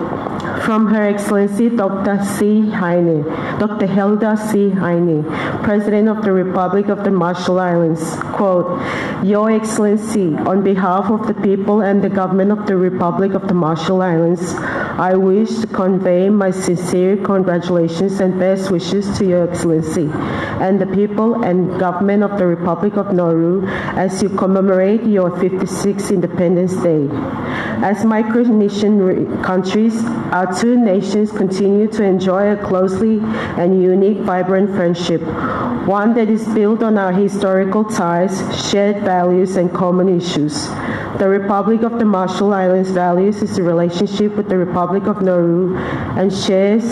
From Her Excellency Dr. Hilda C. Heine, President of the Republic of the Marshall Islands. Quote, Your Excellency, on behalf of the people and the government of the Republic of the Marshall Islands, I wish to convey my sincere congratulations and best wishes to Your Excellency and the people and government of the Republic of Nauru as you commemorate your 56th Independence Day. As Micronesian countries, our two nations continue to enjoy a closely and unique, vibrant friendship, one that is built on our historical ties, shared values, and common issues. The Republic of the Marshall Islands values its relationship with the Republic of Nauru and shares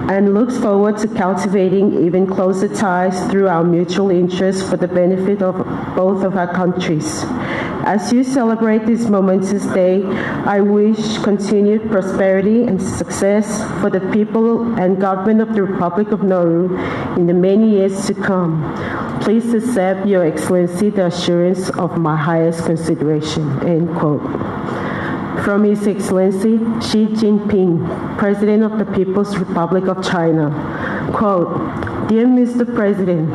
and looks forward to cultivating even closer ties through our mutual interests for the benefit of both of our countries. As you celebrate this momentous day, I wish continued prosperity and success for the people and government of the Republic of Nauru in the many years to come. Please accept, Your Excellency, the assurance of my highest consideration. End quote. From His Excellency Xi Jinping, President of the People's Republic of China. Quote, Dear Mr. President,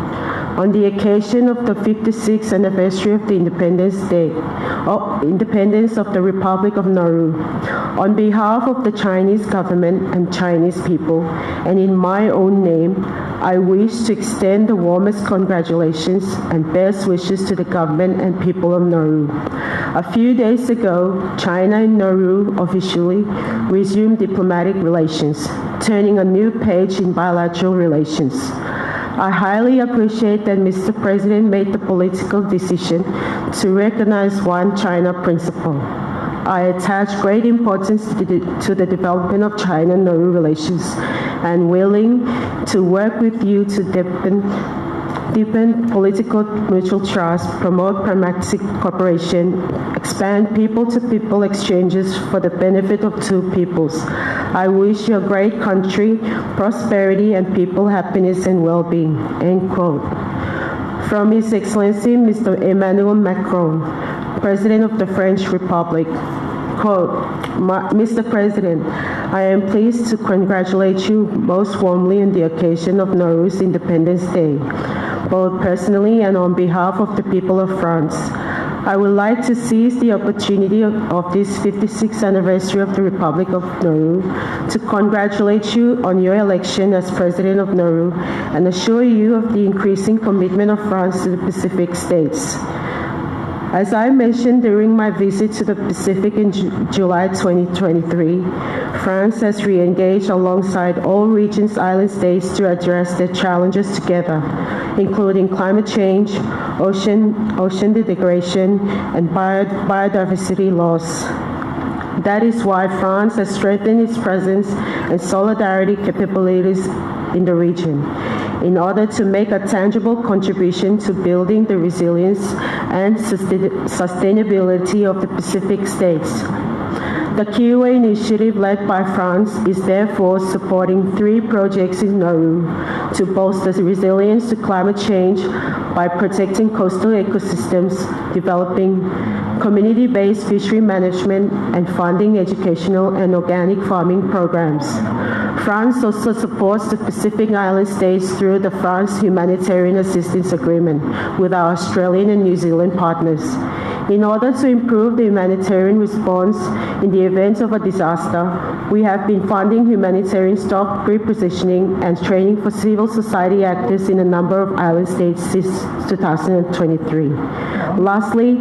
on the occasion of the 56th anniversary of the Independence of the Republic of Nauru, on behalf of the Chinese government and Chinese people, and in my own name, I wish to extend the warmest congratulations and best wishes to the government and people of Nauru. A few days ago, China and Nauru officially resumed diplomatic relations, turning a new page in bilateral relations. I highly appreciate that Mr. President made the political decision to recognize One China principle. I attach great importance to the development of China-Nauru relations and willing to work with you to deepen political mutual trust, promote pragmatic cooperation, expand people-to-people exchanges for the benefit of two peoples. I wish your great country prosperity and people happiness and well-being. End quote. From His Excellency Mr. Emmanuel Macron, President of the French Republic. Quote, Mr. President, I am pleased to congratulate you most warmly on the occasion of Nauru's Independence Day, both personally and on behalf of the people of France. I would like to seize the opportunity of this 56th anniversary of the Republic of Nauru to congratulate you on your election as President of Nauru and assure you of the increasing commitment of France to the Pacific states. As I mentioned during my visit to the Pacific in July 2023, France has re-engaged alongside all region's island states to address their challenges together, including climate change, ocean degradation, and biodiversity loss. That is why France has strengthened its presence and solidarity capabilities in the region, in order to make a tangible contribution to building the resilience and sustainability of the Pacific states. The Kiwi initiative led by France is therefore supporting 3 projects in Nauru to bolster resilience to climate change by protecting coastal ecosystems, developing community-based fishery management, and funding educational and organic farming programs. France also supports the Pacific Island states through the France Humanitarian Assistance Agreement with our Australian and New Zealand partners. In order to improve the humanitarian response in the event of a disaster, we have been funding humanitarian stock repositioning and training for civil society actors in a number of island states since 2023. Lastly,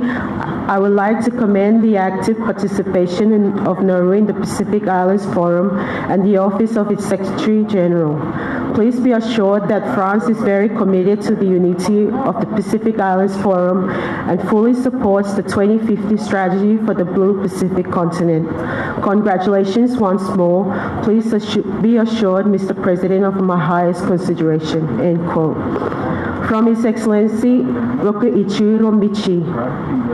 I would like to commend the active participation of Nauru in the Pacific Islands Forum and the Office of its Secretary General. Please be assured that France is very committed to the unity of the Pacific Islands Forum and fully supports the 2050 strategy for the Blue Pacific continent. Congratulations once more. Please be assured, Mr. President, of my highest consideration." End quote. From His Excellency Rokuichi Rombichi,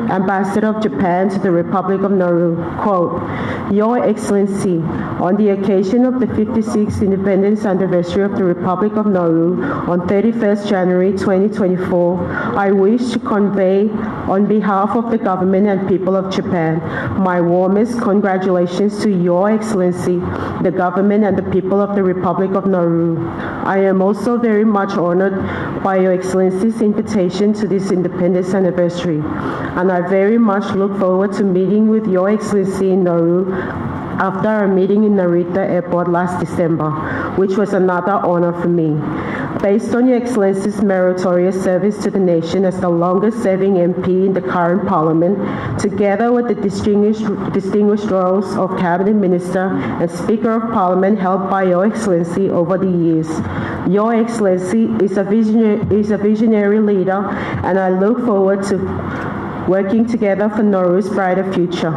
Ambassador of Japan to the Republic of Nauru, quote, "Your Excellency, on the occasion of the 56th Independence Anniversary of the Republic of Nauru on 31st January 2024, I wish to convey on behalf of the government and people of Japan my warmest congratulations to Your Excellency, the government and the people of the Republic of Nauru. I am also very much honored by Your Excellency's invitation to this Independence Anniversary, and I very much look forward to meeting with Your Excellency in Nauru after our meeting in Narita Airport last December, which was another honor for me. Based on Your Excellency's meritorious service to the nation as the longest-serving MP in the current Parliament, together with the distinguished roles of Cabinet Minister and Speaker of Parliament held by Your Excellency over the years, Your Excellency is a visionary leader, and I look forward to working together for Nauru's brighter future.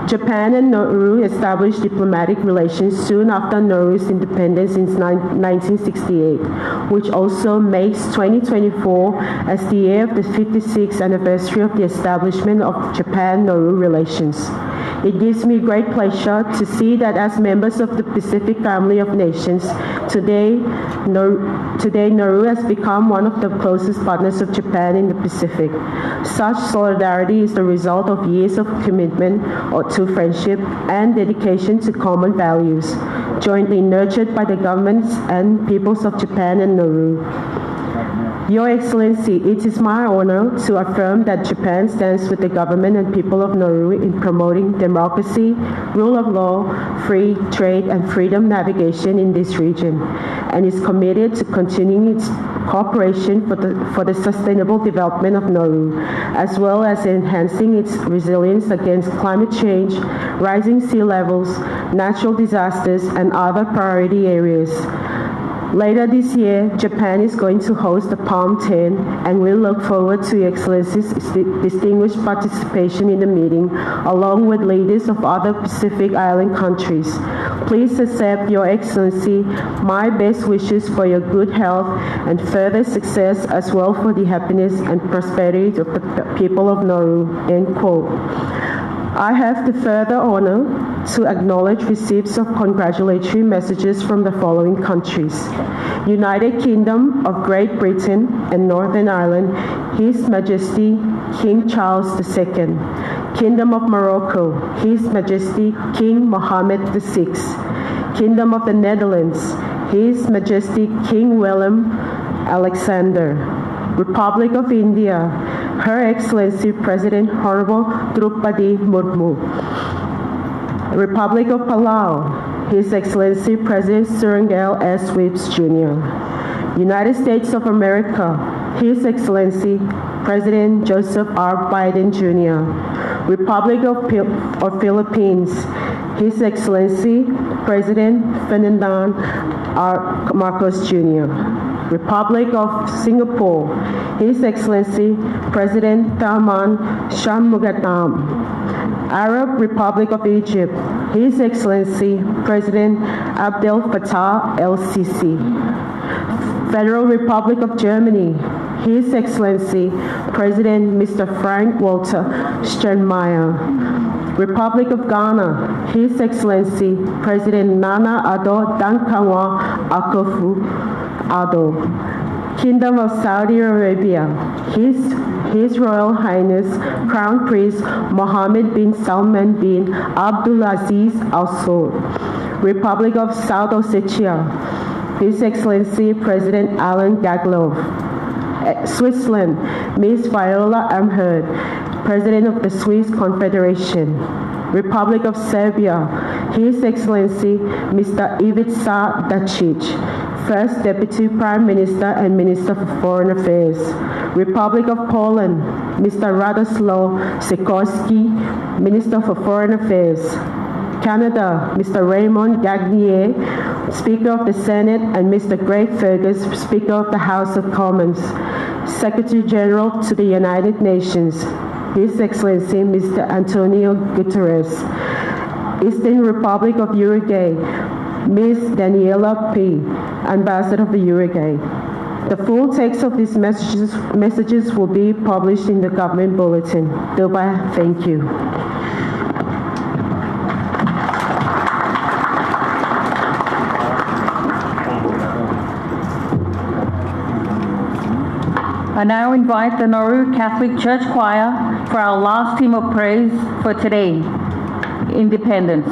Japan and Nauru established diplomatic relations soon after Nauru's independence in 1968, which also makes 2024 as the year of the 56th anniversary of the establishment of Japan-Nauru relations. It gives me great pleasure to see that as members of the Pacific family of nations, today Nauru has become one of the closest partners of Japan in the Pacific. Such solidarity is the result of years of commitment to friendship and dedication to common values, jointly nurtured by the governments and peoples of Japan and Nauru. Your Excellency, it is my honor to affirm that Japan stands with the government and people of Nauru in promoting democracy, rule of law, free trade, and freedom navigation in this region, and is committed to continuing its cooperation for the sustainable development of Nauru, as well as enhancing its resilience against climate change, rising sea levels, natural disasters, and other priority areas. Later this year, Japan is going to host the Palm 10, and we look forward to Your Excellency's distinguished participation in the meeting, along with leaders of other Pacific Island countries. Please accept, Your Excellency, my best wishes for your good health and further success, as well for the happiness and prosperity of the people of Nauru." End quote. I have the further honor to acknowledge receipts of congratulatory messages from the following countries: United Kingdom of Great Britain and Northern Ireland, His Majesty King Charles II; Kingdom of Morocco, His Majesty King Mohammed VI; Kingdom of the Netherlands, His Majesty King Willem Alexander; Republic of India, Her Excellency President Honorable Draupadi Murmu; Republic of Palau, His Excellency President Cyril S. Whips Jr.; United States of America, His Excellency President Joseph R. Biden Jr.; Republic of Philippines, His Excellency President Ferdinand R. Marcos Jr.; Republic of Singapore, His Excellency President Tharman Shanmugaratnam; Arab Republic of Egypt, His Excellency President Abdel Fattah el-Sisi; Federal Republic of Germany, His Excellency President Mr. Frank-Walter Steinmeier; Republic of Ghana, His Excellency President Nana Addo Dankwa Akufo-Addo. Kingdom of Saudi Arabia, His Royal Highness Crown Prince Mohammed bin Salman bin Abdulaziz Al Saud. Republic of South Ossetia, His Excellency President Alan Gaglov. Switzerland, Ms. Viola Amherd, President of the Swiss Confederation. Republic of Serbia, His Excellency Mr. Ivica Dacic, First Deputy Prime Minister and Minister for Foreign Affairs. Republic of Poland, Mr. Radoslaw Sikorski, Minister for Foreign Affairs. Canada, Mr. Raymond Gagnier, Speaker of the Senate, and Mr. Greg Fergus, Speaker of the House of Commons. Secretary General to the United Nations, His Excellency Mr. Antonio Guterres. Eastern Republic of Uruguay, Ms. Daniela P., Ambassador of the Uruguay. The full text of these messages will be published in the government bulletin. Hereby, thank you. I now invite the Nauru Catholic Church Choir for our last hymn of praise for today, Independence.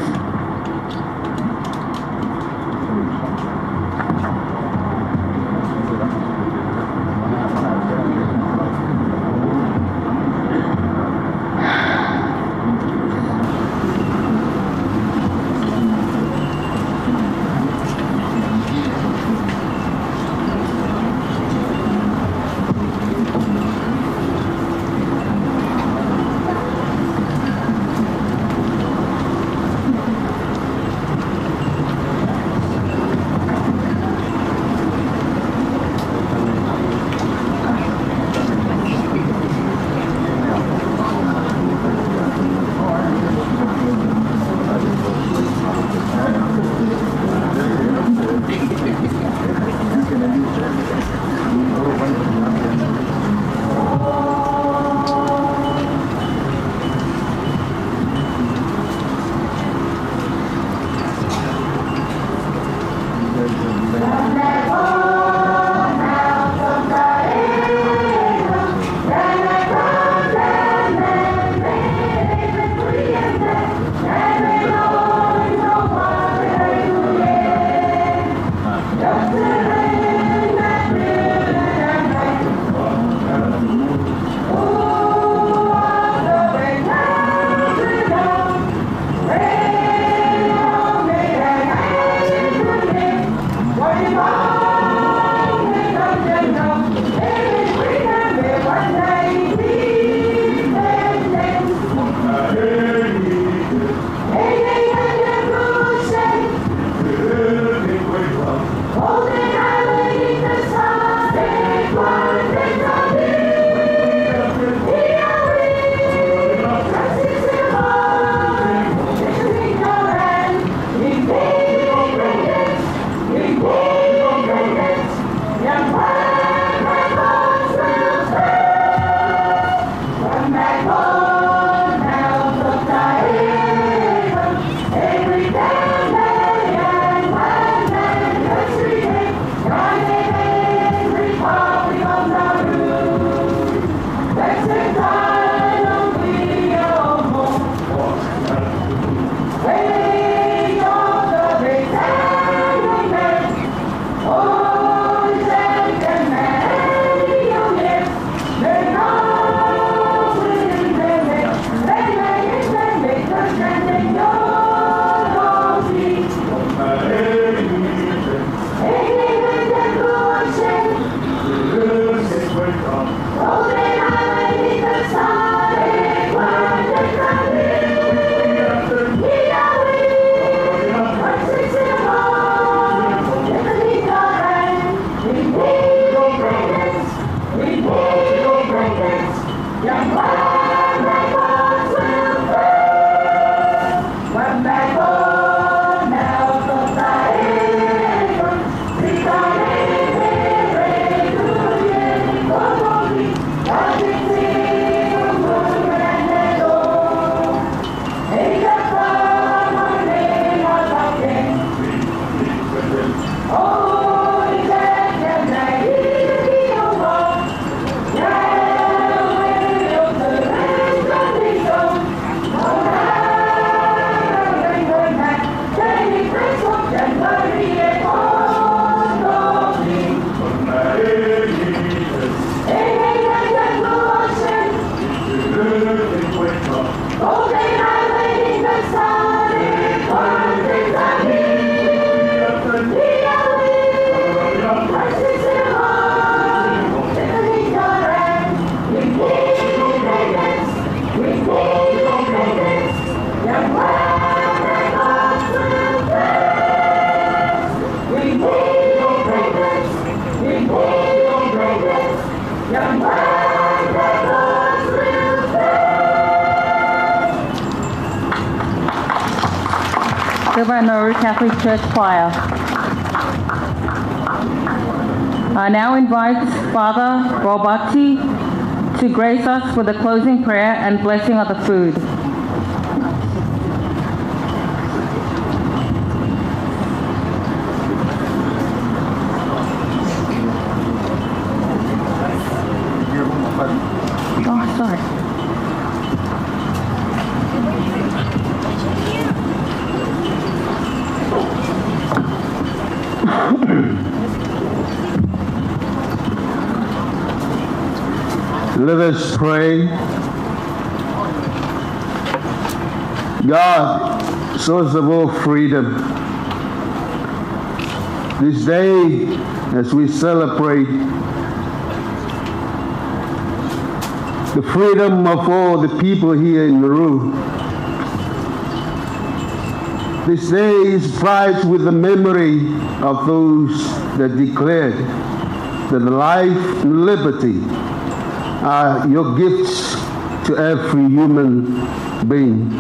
River Nauru Catholic Church Choir. I now invite Father Robati to grace us with the closing prayer and blessing of the food. Oh, sorry. Let us pray. God, source of all freedom, this day as we celebrate the freedom of all the people here in Nauru, this day is bright with the memory of those that declared that life and liberty are your gifts to every human being.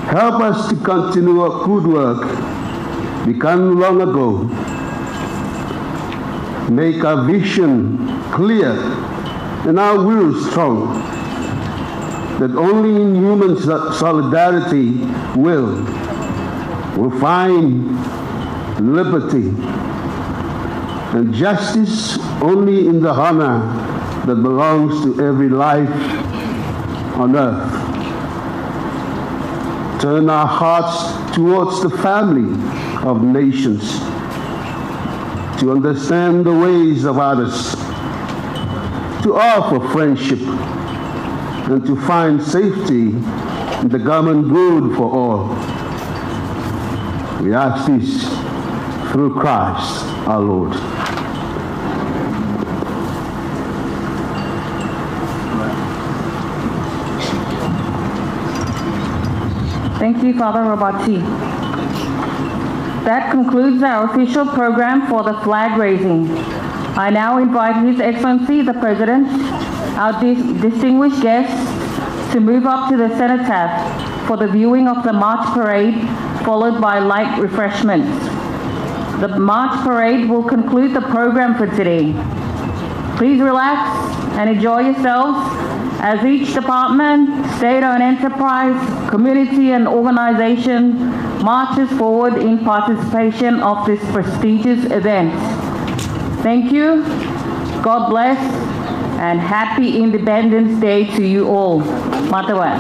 Help us to continue our good work begun long ago. Make our vision clear and our will strong, that only in human solidarity we'll find liberty and justice only in the honor that belongs to every life on earth. Turn our hearts towards the family of nations, to understand the ways of others, to offer friendship, and to find safety in the common good for all. We ask this through Christ our Lord. Thank you, Father Robati. That concludes our official program for the flag raising. I now invite His Excellency the President, our distinguished guests, to move up to the cenotaph for the viewing of the March Parade, followed by light refreshments. The March Parade will conclude the program for today. Please relax and enjoy yourselves as each department, state-owned enterprise, community and organization marches forward in participation of this prestigious event. Thank you, God bless, and happy Independence Day to you all. Matawa.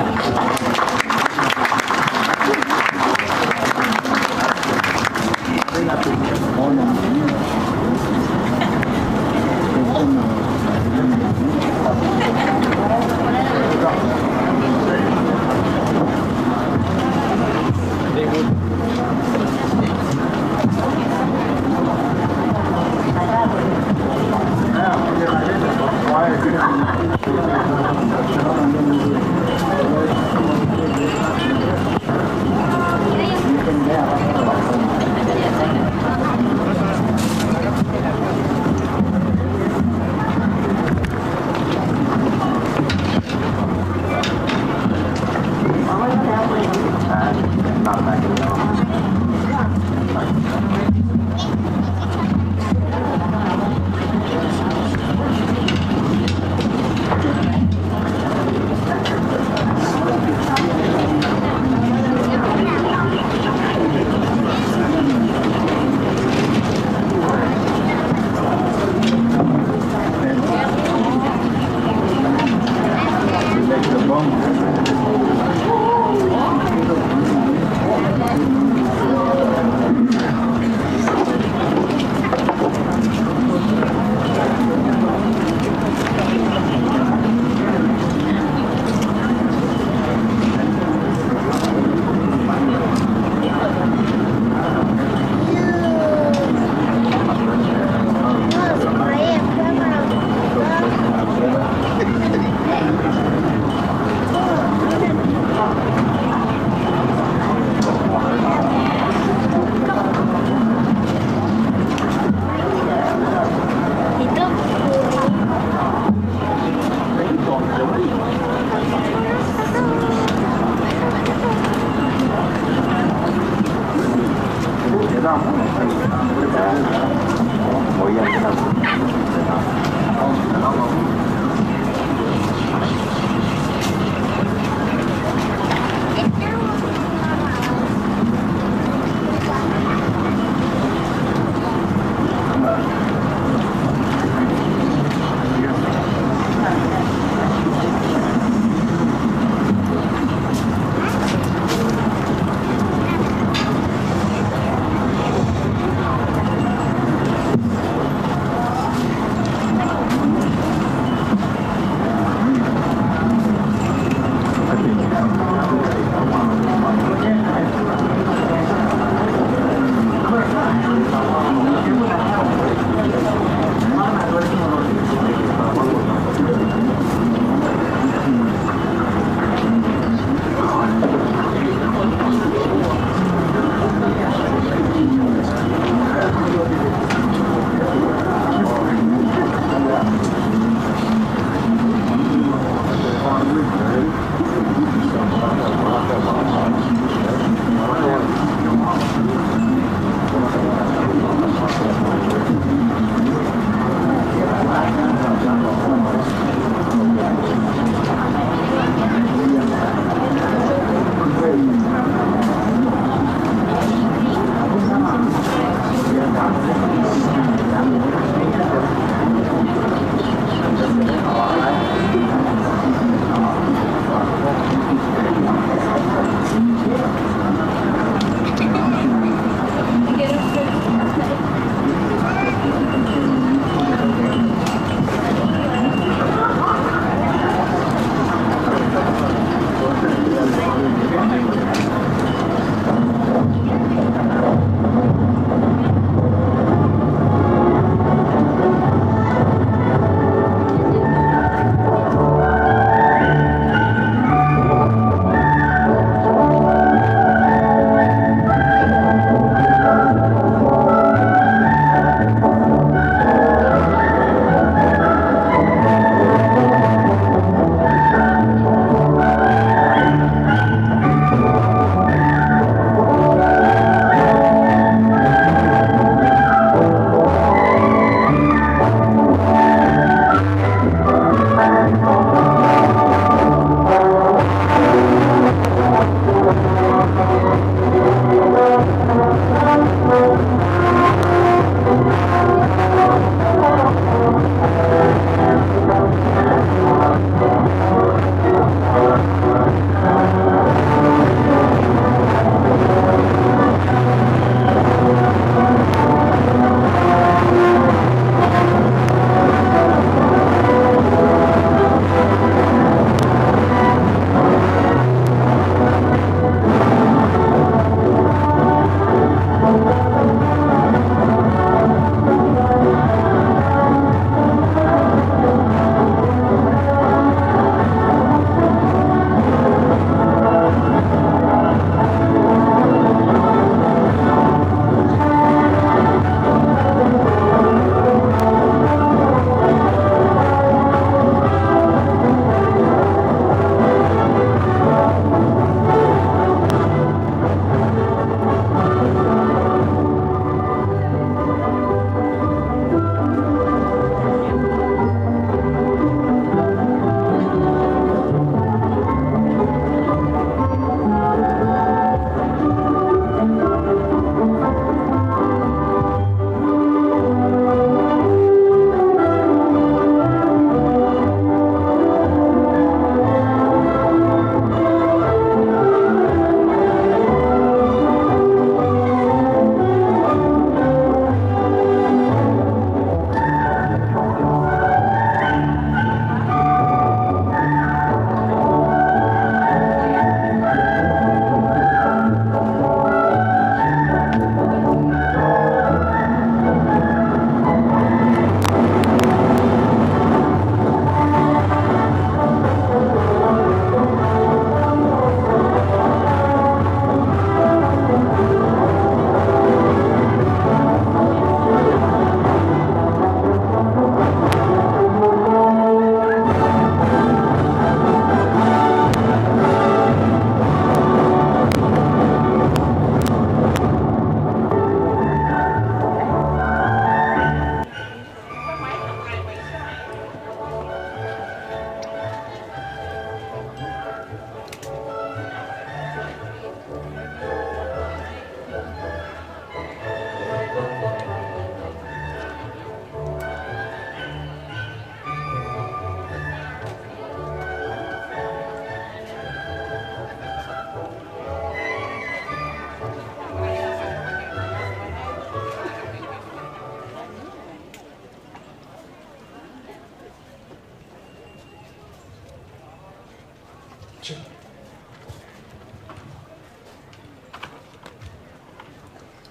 Check.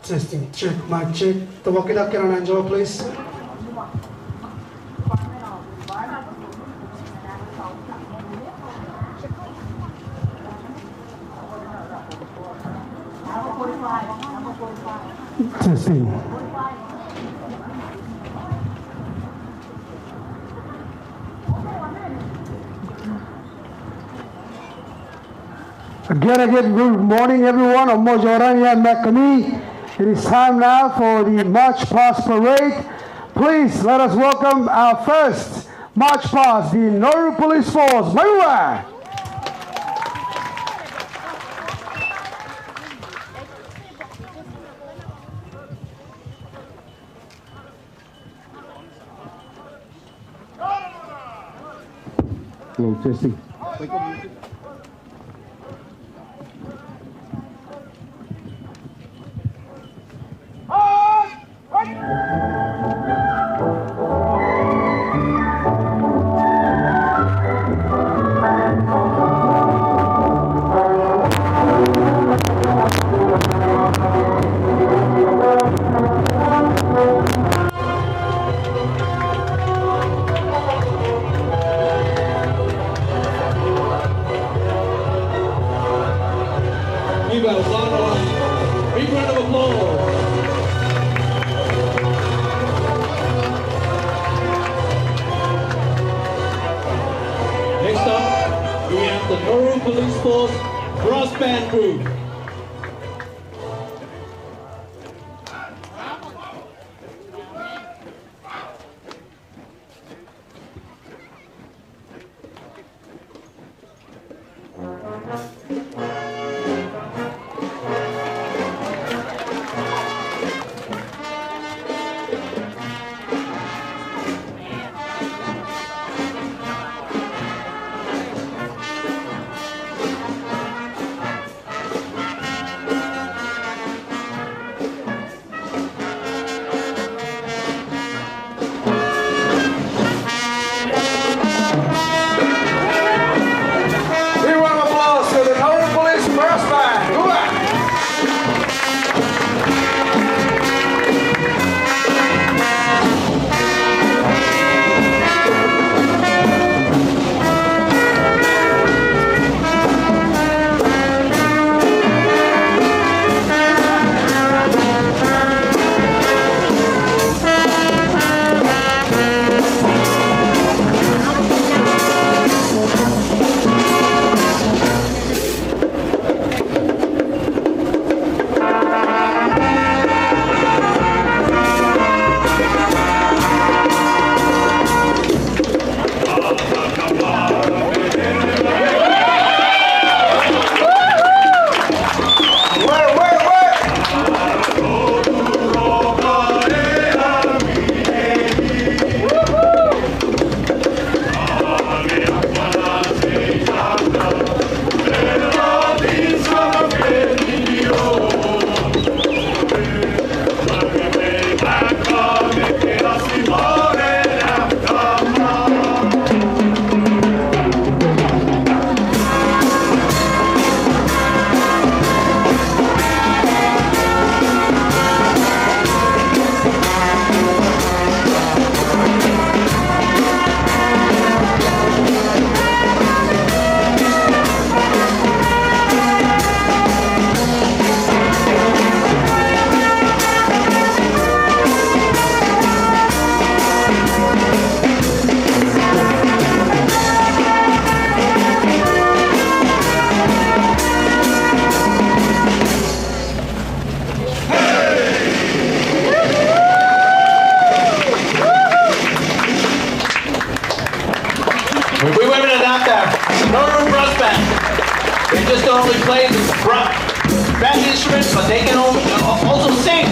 Testing, check, mic check. Tawagin na kina Angelo, please. Testing. Again, good morning, everyone. It is time now for the March Past Parade. Please let us welcome our first March Past, the Nauru Police Force. Maua! Hello, testing. Big round of applause. Next up, we have the Nauru Police Force Brass Band Group. We women are not the Nauru brass band. They just don't only play the band instruments, but they can also sing.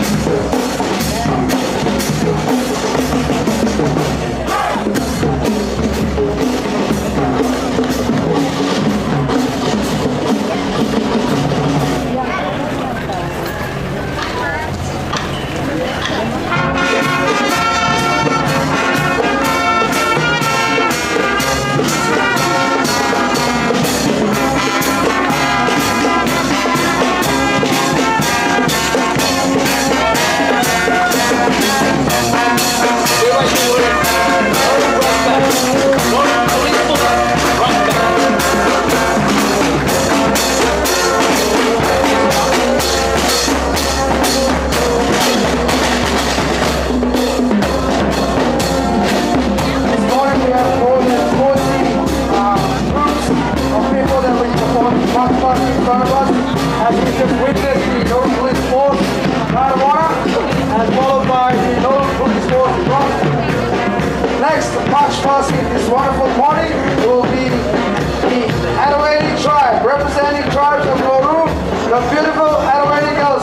next march past this wonderful morning will be the Adewale tribe, representing tribes of Nauru, the beautiful Adewale girls.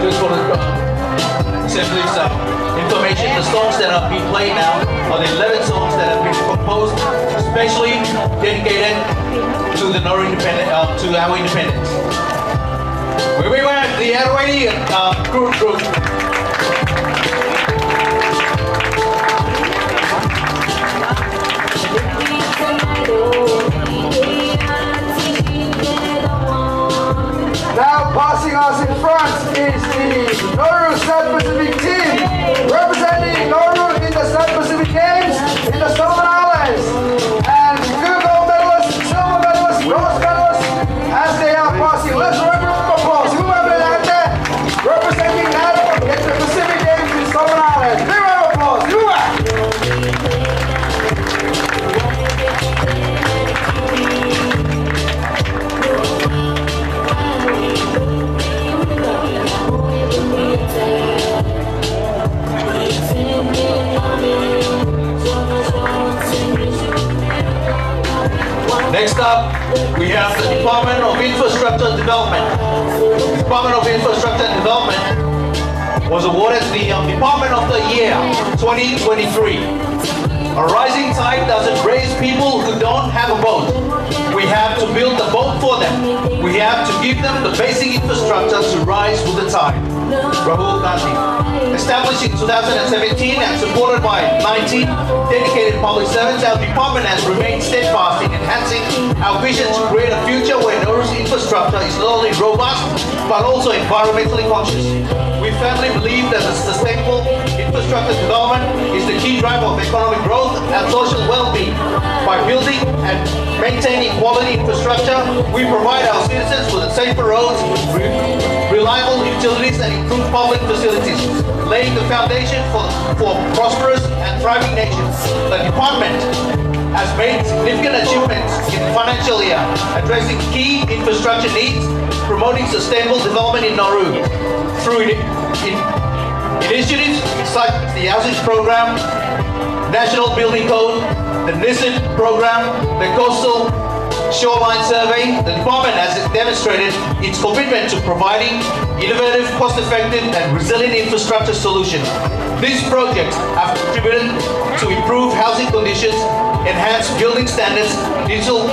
Just want to simply some information. The songs that have been played now are the 11 songs that have been composed, especially dedicated to the Nauru independence, to our independence. We were the Adewale group. Now passing us in front is the Nauru South Pacific team, representing Nauru in the South Pacific Games in the Solomon Islands. And good gold medalists, silver medalists, bronze medalists, as they are passing. Let's round of applause. Whoever out there representing Nauru in the Pacific Games in Solomon Islands. Big round of applause. Next up, we have the Department of Infrastructure Development. The Department of Infrastructure Development was awarded the Department of the Year 2023. A rising tide doesn't raise people who don't have a boat. We have to build the boat for them. We have to give them the basic infrastructure to rise with the tide. Rahul Gandhi. Established in 2017 and supported by 19 dedicated public servants, our department has remained steadfast in enhancing our vision to create a future where Nauru's infrastructure is not only robust, but also environmentally conscious. We firmly believe that the sustainable infrastructure development is the key driver of economic growth and social well-being. By building and maintaining quality infrastructure, we provide our citizens with safer roads, reliable utilities, and improved public facilities, laying the foundation for prosperous and thriving nations. The department has made significant achievements in the financial year, addressing key infrastructure needs, promoting sustainable development in Nauru through initiatives such as the Housing Program, National Building Code, the NISIT Program, the Coastal Shoreline Survey. The department has demonstrated its commitment to providing innovative, cost-effective, and resilient infrastructure solutions. These projects have contributed to improved housing conditions, enhanced building standards, digital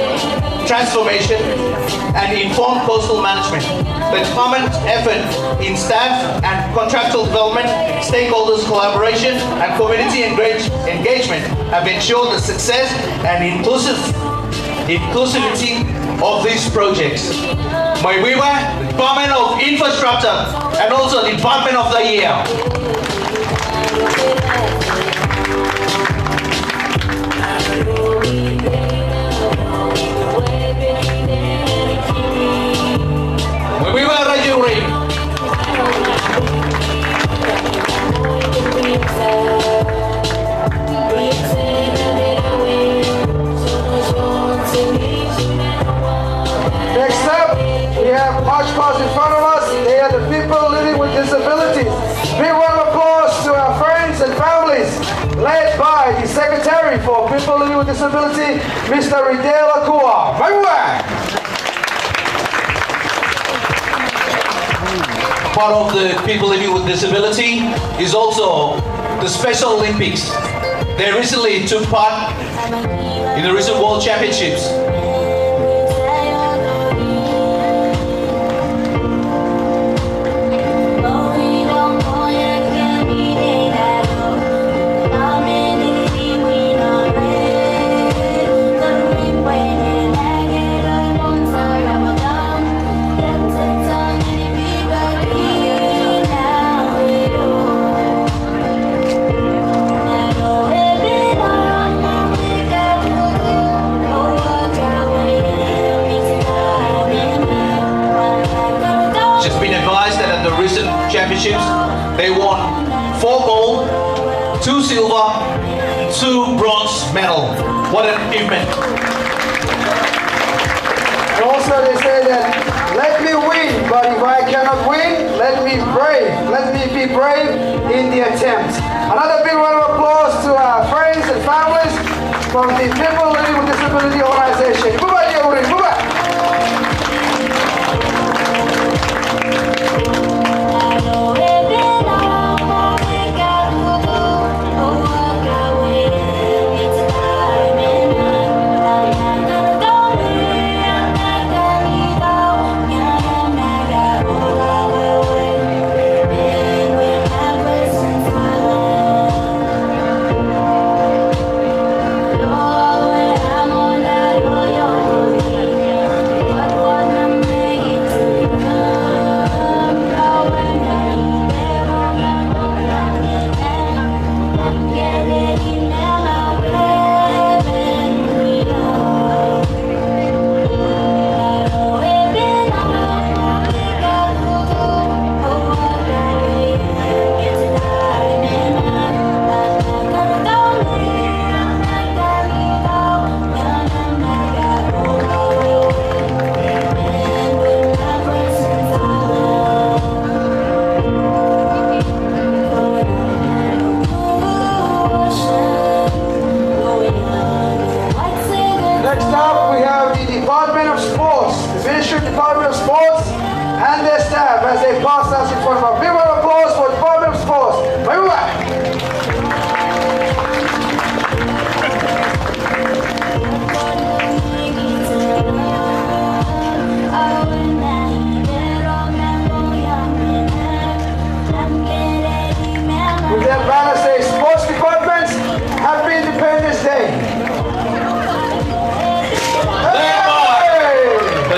transformation, and informed coastal management. The department's effort in staff and contractual development, stakeholders collaboration, and community engagement have ensured the success and inclusivity of these projects. May we were the Department of Infrastructure and also the Department of the Year. We were ready. Next up, we have march past in front of us. They are the people living with disabilities. Big round of applause to our friends and families, led by the Secretary for People Living with Disability, Mr. Ridel Akua. Part of the people living with disability is also the Special Olympics. They recently took part in the recent World Championships. Championships, they won 4 gold, 2 silver, 2 bronze medals. What an achievement. also they say that, let me win, but if I cannot win, let me be brave in the attempt. Another big round of applause to our friends and families from the People Living with Disability Organization.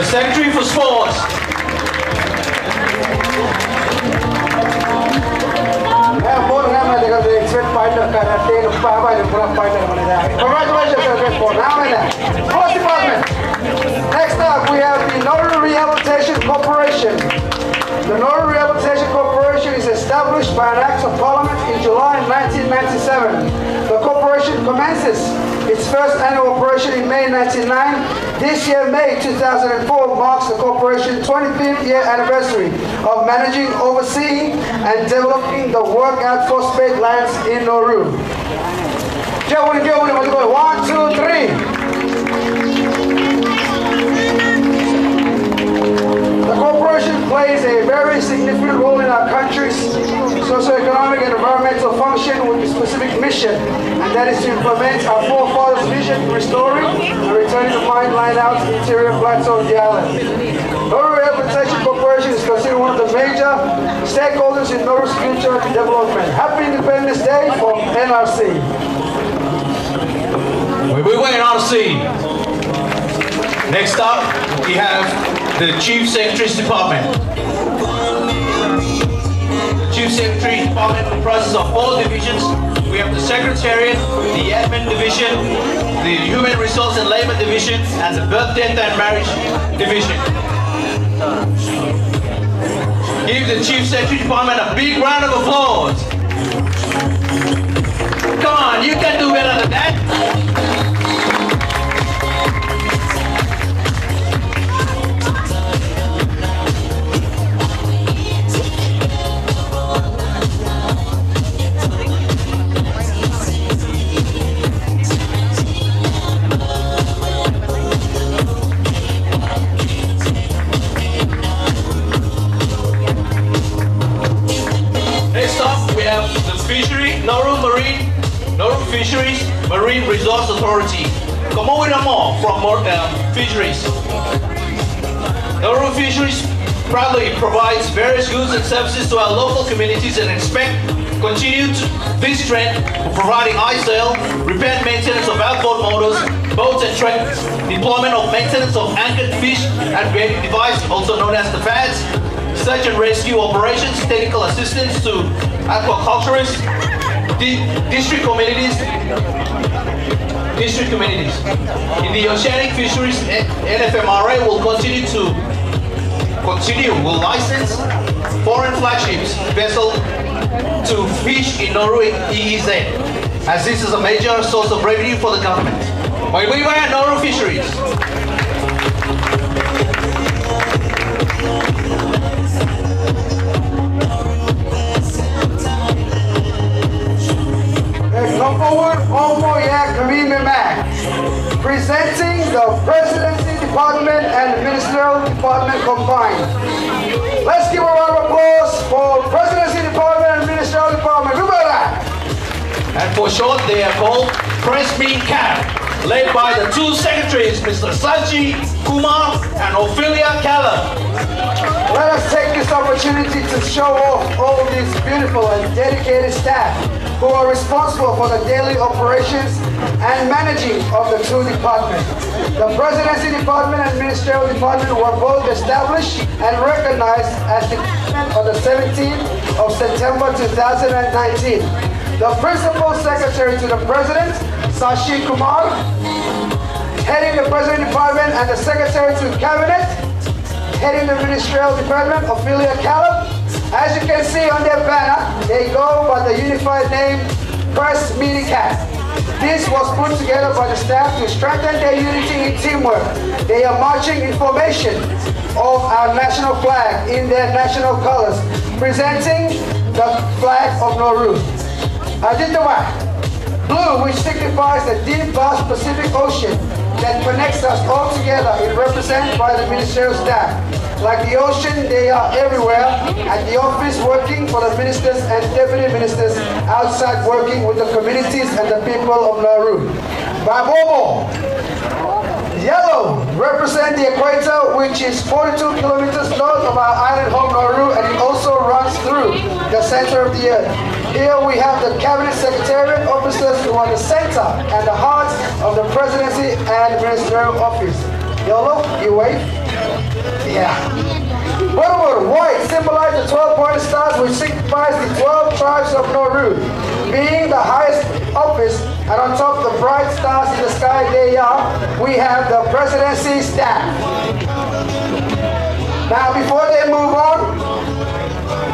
Secretary for Sports. Sports Department. Next up, we have the Nauru Rehabilitation Corporation. The Nauru Rehabilitation Corporation is established by an Act of Parliament in July 1997. The corporation commences its first annual operation in May 1999. This year, May 2004, marks the corporation's 25th year anniversary of managing, overseeing, and developing the workout phosphate lands in Nauru. 1, 2, 3. The corporation plays a very significant role in our country's socio-economic and environmental function with a specific mission, and that is to implement our forefathers' vision, restoring and returning the fine line out interior plateau of the island. Nauru Rehabilitation Corporation is considered one of the major stakeholders in Nauru's future development. Happy Independence Day from NRC. We were in NRC. Next up, we have the Chief Secretary's Department. The Chief Secretary Department comprises of 4 divisions. We have the Secretariat, the Admin Division, the Human Resource and Labor Division, and the Birth, Death and Marriage Division. Give the Chief Secretary Department a big round of applause. Come on, you can do better than that. Nauru Fisheries Marine Resource Authority. Come on with them all from fisheries. Nauru Fisheries proudly provides various goods and services to our local communities and expect to continue this trend of providing ISAIL, repair and maintenance of outboard motors, boats and trains, deployment of maintenance of anchored fish and creating device, also known as the FADs, search and rescue operations, technical assistance to aquaculturists, district communities. In the oceanic fisheries, NFMRA will will license foreign flagships vessel to fish in Nauru EEZ, as this is a major source of revenue for the government. We were at Nauru Fisheries. the Presidency Department and the Ministerial Department combined. Let's give a round of applause for Presidency Department and Ministerial Department. And for short, they are called Press Meeting Cab, led by the two secretaries, Mr. Sanji Kumar and Ophelia Callum. Let us take this opportunity to show off all these beautiful and dedicated staff who are responsible for the daily operations and managing of the two departments. The Presidency Department and Ministerial Department were both established and recognized as department on the 17th of September 2019. The Principal Secretary to the President, Sashi Kumar, heading the President Department, and the Secretary to Cabinet, heading the Ministerial Department, Ophelia Callum. As you can see on their banner, they go by the unified name, Press Meeting Cab. This was put together by the staff to strengthen their unity and teamwork. They are marching in formation of our national flag in their national colors, presenting the flag of Nauru. Aditawa, blue, which signifies the deep, vast Pacific Ocean that connects us all together, is represented by the ministerial staff. Like the ocean, they are everywhere at the office working for the ministers and deputy ministers, outside working with the communities and the people of Nauru. Babobo, yellow, represent the equator, which is 42 kilometers north of our island home Nauru, and it also runs through the center of the earth. Here we have the Cabinet Secretariat officers who are the center and the heart of the Presidency and Ministerial Office. Yellow, you wave? Yeah. Purple, white, symbolize the 12-pointed stars, which signifies the 12 tribes of Nauru. Being the highest office, and on top the bright stars in the sky they are, we have the Presidency staff. Now before they move on,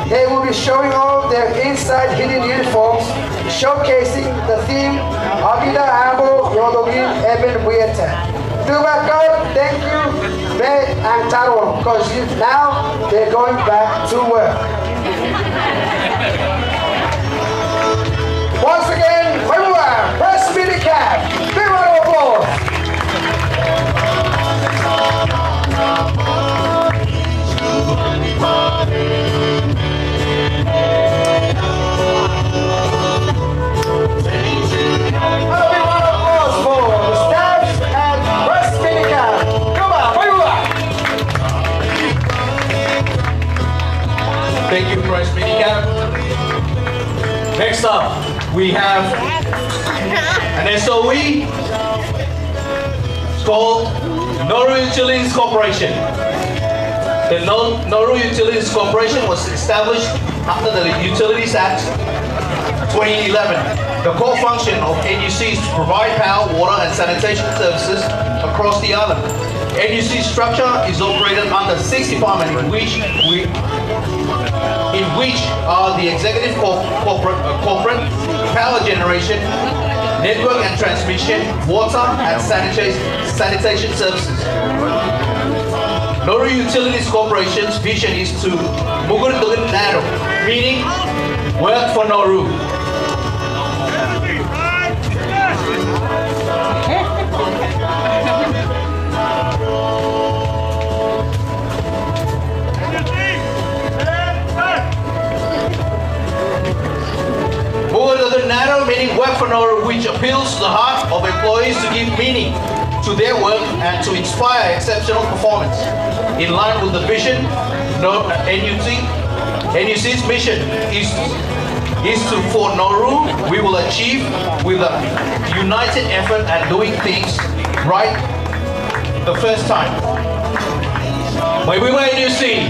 they will be showing off their inside hidden uniforms, showcasing the theme, Agida Ambo Yodogin Eben Wieta. Tubakar, thank you, Bay and Taro, because now they're going back to work. Once again, everywhere, Press Meeting Cab. Big round of applause. Thank you, Press Meeting Cab. Next up, we have an SOE. It's called Nauru Utilities Corporation. The Nauru Utilities Corporation was established after the Utilities Act 2011. The core function of NUC is to provide power, water, and sanitation services across the island. NUC structure is operated under 6 departments, in which are the executive corporate, power generation, network and transmission, water and sanitation services. Nauru Utilities Corporation's vision is to Nauru, meaning work for Nauru. Nauru, meaning work for Nauru, which appeals to the heart of employees to give meaning to their work and to inspire exceptional performance. In line with the vision, NUC's mission is to for Nauru, we will achieve with a united effort and doing things right the first time. May we NUC.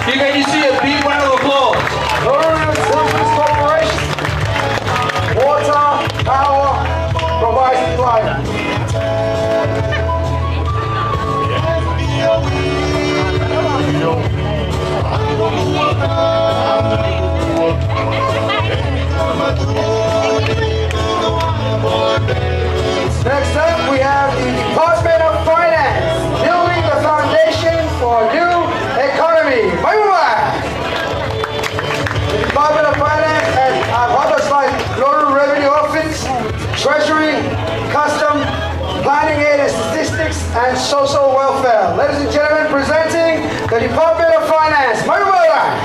Give NUC a big round of applause. Nauru Utilities Corporation. Water, power, provides climate. Next up, we have the Department of Finance, building the foundation for a new economy. The and Social Welfare. Ladies and gentlemen, presenting the Department of Finance. Mayweather.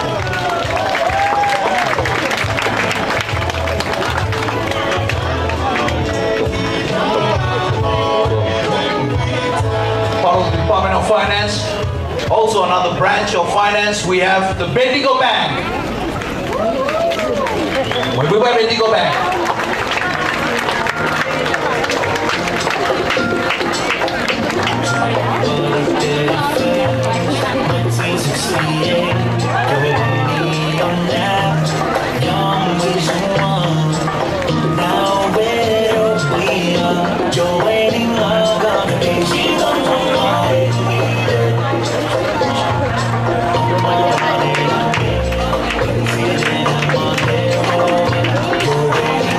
Part of the Department of Finance, also another branch of finance, we have the Bendigo Bank. Mayweather Bendigo Bank.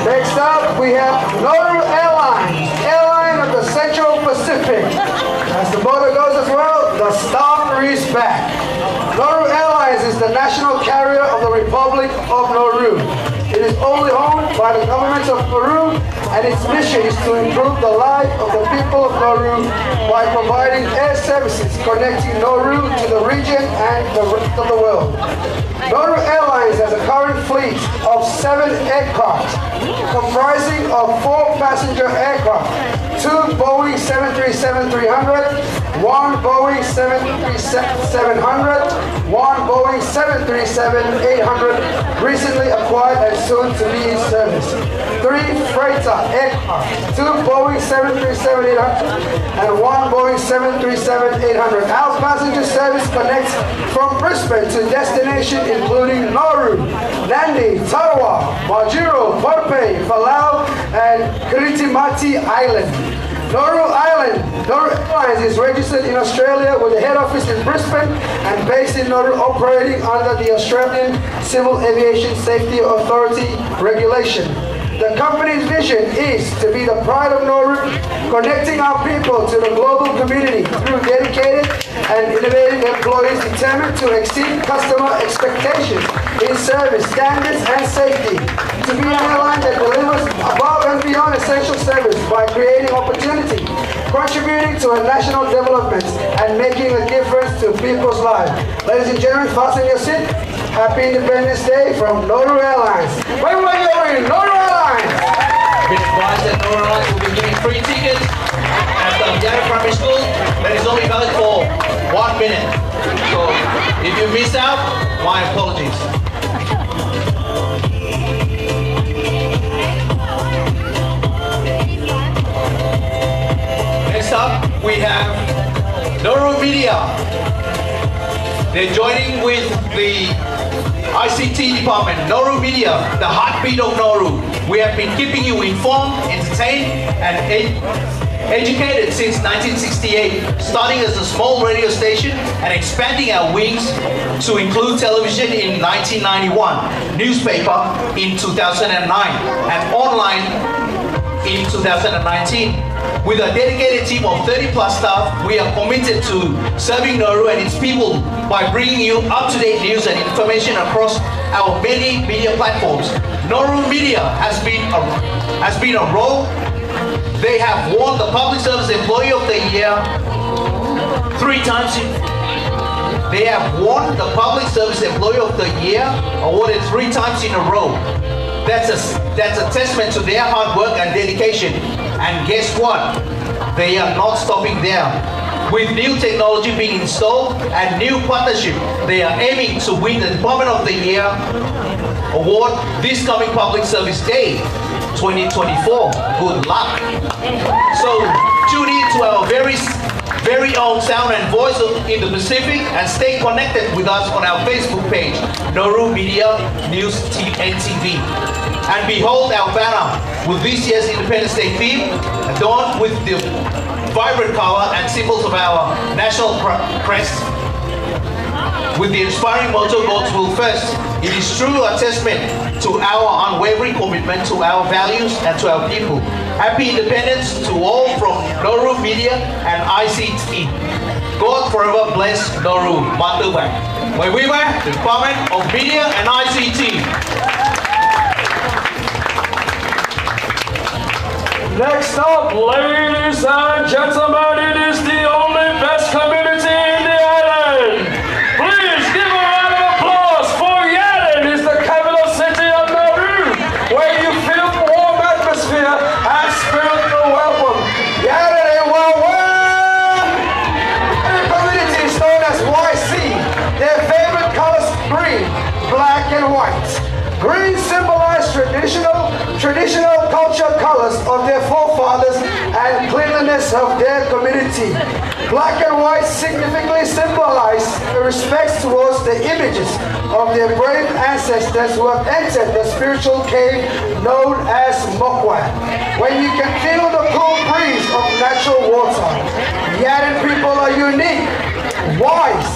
Next up, we have Nauru Airlines, airline of the Central Pacific. As the motto goes as well, the star is back. Nauru Airlines is the national carrier of the Republic of Nauru. It is only owned by the government of Nauru, and its mission is to improve the life of the people of Nauru by providing air services connecting Nauru to the region and the rest of the world. Nauru Airlines has a current fleet of 7 aircraft, comprising of 4 passenger aircraft, 2 Boeing 737-300, 1 Boeing 737-700, 1 Boeing 737-800, recently acquired and soon to be in service, 3 freighter aircraft, 2 Boeing 737-800, and 1 Boeing 737-800. Our passenger service connects from Brisbane to destination including Nauru, Nandi, Tarawa, Majuro, Pohnpei, Palau, and Kiritimati Island. Nauru Airlines is registered in Australia with a head office in Brisbane and based in Nauru, operating under the Australian Civil Aviation Safety Authority regulation. The company's vision is to be the pride of Nauru, connecting our people to the global community through dedicated and innovative employees determined to exceed customer expectations in service, standards, and safety. To be an airline that delivers above and beyond essential service by creating opportunity, contributing to a national development, and making a difference to people's lives. Ladies and gentlemen, fasten your seat. Happy Independence Day from Nauru Airlines. Where are you going? Nauru Airlines! Been advised that Nauru Airlines will be giving free tickets at the Yarra Primary School that is only valid for 1 minute. So if you missed out, my apologies. Next up, we have Nauru Media. They're joining with the ICT department, Nauru Media, the heartbeat of Nauru. We have been keeping you informed, entertained, and educated since 1968, starting as a small radio station and expanding our wings to include television in 1991, newspaper in 2009, and online in 2019. With a dedicated team of 30+ staff, we are committed to serving Nauru and its people by bringing you up-to-date news and information across our many media platforms. Nauru Media has been a role. They have won the Public Service Employee of the Year 3 times. They have won the Public Service Employee of the Year awarded 3 times in a row. That's a testament to their hard work and dedication. And guess what? They are not stopping there. With new technology being installed and new partnership, they are aiming to win the Department of the Year award this coming Public Service Day 2024. Good luck. So tune in to our very own sound and voice in the Pacific and stay connected with us on our Facebook page, Nauru Media News and TV. And behold our banner with this year's Independence Day theme, adorned with the vibrant color and symbols of our national crest. With the inspiring motto, God's will first. It is truly a testament to our unwavering commitment to our values and to our people. Happy Independence to all from Nauru Media and ICT. God forever bless Nauru. Matuba. Mayweather, the Department of Media and ICT. Next up, ladies and gentlemen, it is the black and white. Green symbolized traditional culture colors of their forefathers and cleanliness of their community. Black and white significantly symbolize respect towards the images of their brave ancestors who have entered the spiritual cave known as Mokwa, where you can feel the cool breeze of natural water. Yadin people are unique, wise,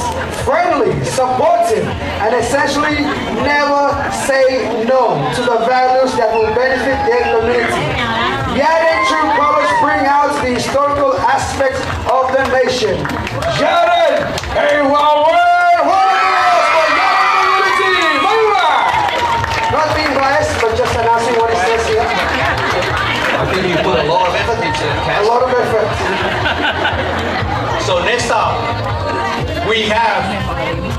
friendly, supportive, and essentially never say no to the values that will benefit their community. Yadin true colors bring out the historical aspects of the nation. Yadin, a not being biased, but just announcing what it says here. I think you put a lot of effort into it, Cass. A lot of effort. So next up, we have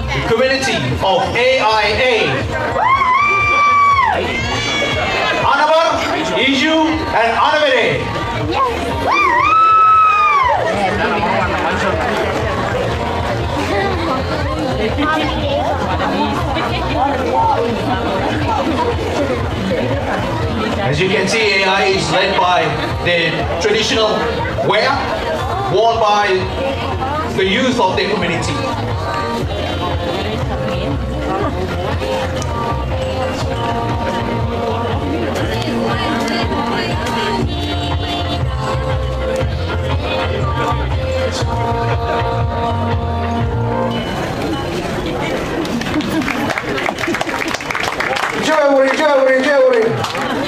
the community of AIA. Anabar, Iju, and Anavere. As you can see, AI is led by the traditional wear worn by the youth of the community.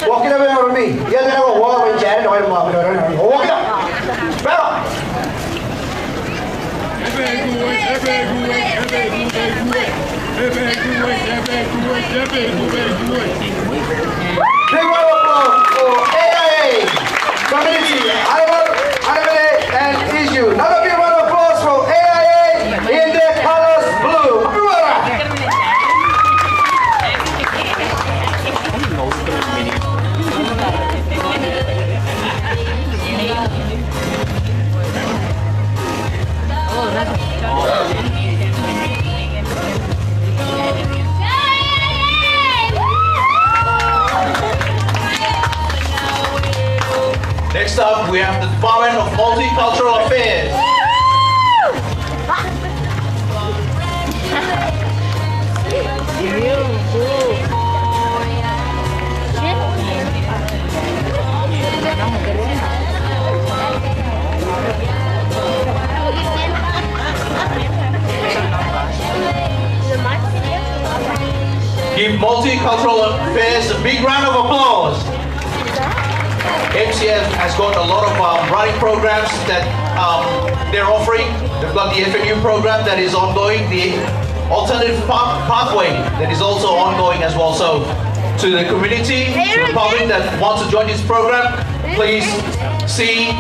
Walk it up over me. You have a wall in Janet. Walk it up. Better. Big round of applause for AIA, community, Anavere, and Iju. Another big round of applause for AIA in their colors blue. Next up, we have the Department of Multicultural Affairs. Give Multicultural Affairs a big round of applause. MCF has got a lot of running programs that they're offering. They've got the FNU program that is ongoing, the alternative pathway that is also ongoing as well. So to the community, to the public that wants to join this program, please see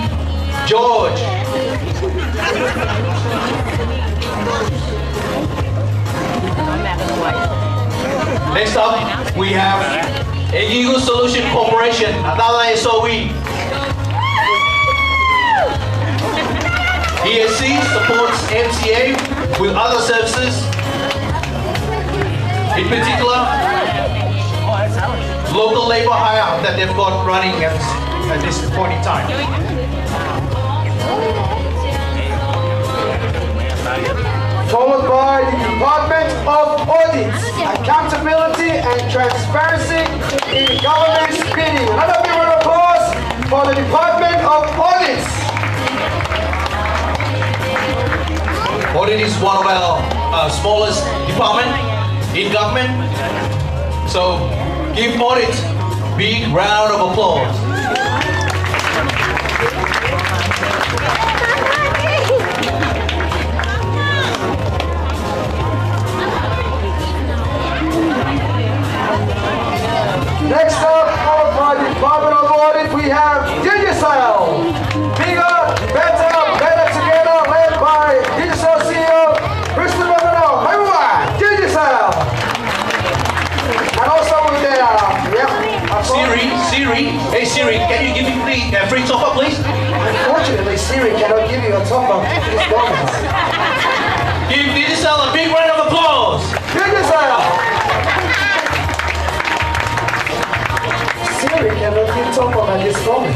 George. Next up, we have Eagle Solution Corporation, another SOE. ESC supports MCA with other services, in particular, local labor hire that they've got running at this point in time. Followed by the Department of Audits, Accountability and Transparency in Government Spending. Another big round of applause for the Department of Audits. Audit is one of our smallest department in government. So give Audit a big round of applause. Next up, followed by the Department of Audit, we have Digicel. Bigger, better together, led by Digicel CEO, Christopher Mano. Everyone, Digicel. And also with their, Siri, hey Siri, can you give me a free top-up, please? Unfortunately, Siri cannot give you a top-up. Please don't. Give Digicel a big round of applause. Digicel. cannot be top of at this moment.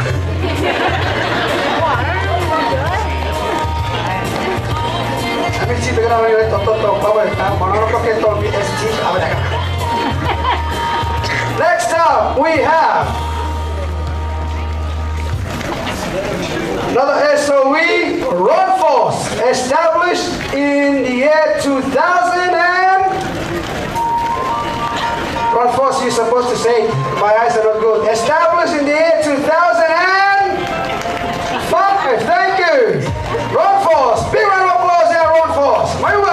Next up, we have another SOE, Road Force, established in the year 2000 and... Road Force, you're supposed to say, my eyes are not good. Established in the year 2005, thank you. Road Force, big round of applause there, Road Force. My word.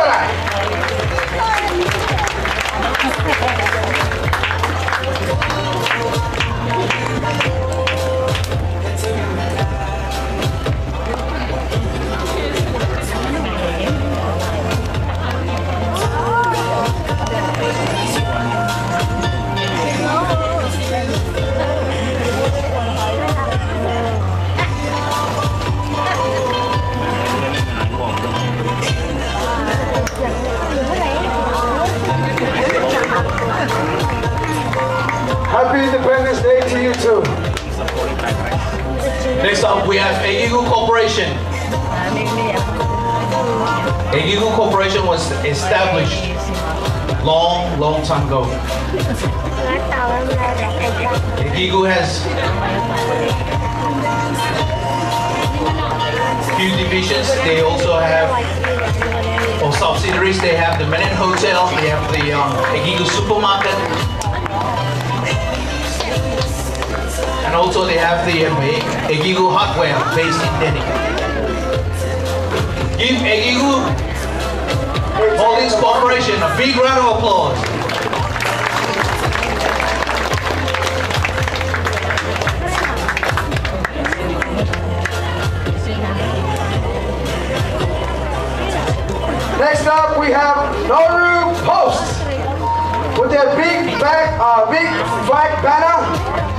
Happy Independence Day to you too. Next up, we have Egigu Corporation. Egigu Corporation was established long time ago. Egigu has few divisions. They also have, or subsidiaries, they have the Menin Hotel, they have the Egigu Supermarket, and also they have the Egigu Hardware based in Delhi. Give Egigu Holdings Corporation a big round of applause. Next up, we have Nauru Post with their big flag banner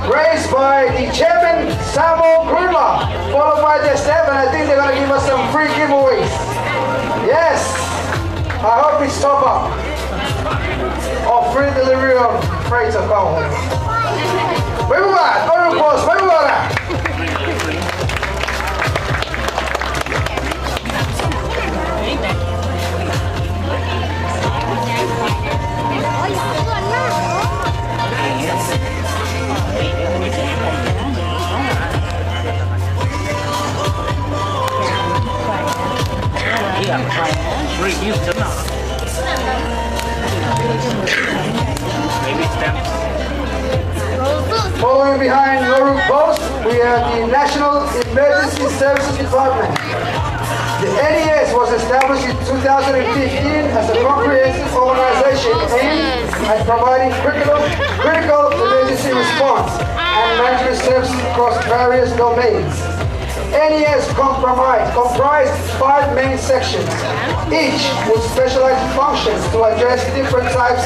raised by the chairman, Samuel Grunla, followed by their staff, and I think they're going to give us some free giveaways. Yes, I hope it's top up or free delivery of freight or cargo. Where we at? Nauru Post, where we at? Following behind Nauru Post, we have the National Emergency Services Department. The NES was established in 2015 as a comprehensive organization aimed at providing critical emergency response and management services across various domains. NES comprised 5 main sections, each with specialized functions to address different types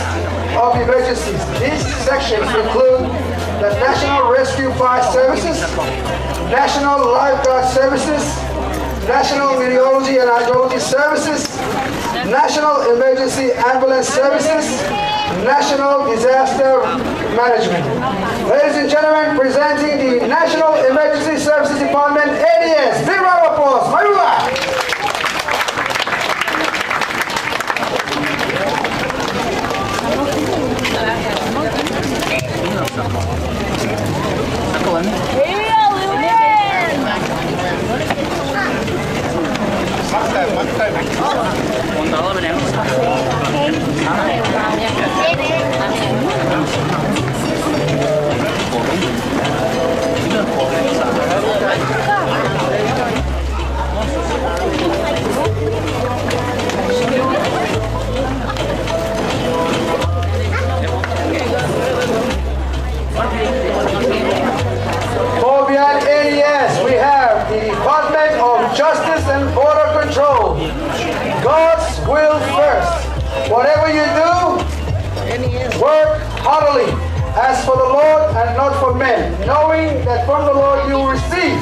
of emergencies. These sections include the National Rescue Fire Services, National Lifeguard Services, National Meteorology and Hydrology Services, National Emergency Ambulance Services, National Disaster Management. Ladies and gentlemen, presenting the National Emergency Services Department, NES. Big round of applause. Mayua. Justice and Border Control. God's will first. Whatever you do, work heartily as for the Lord and not for men, knowing that from the Lord you will receive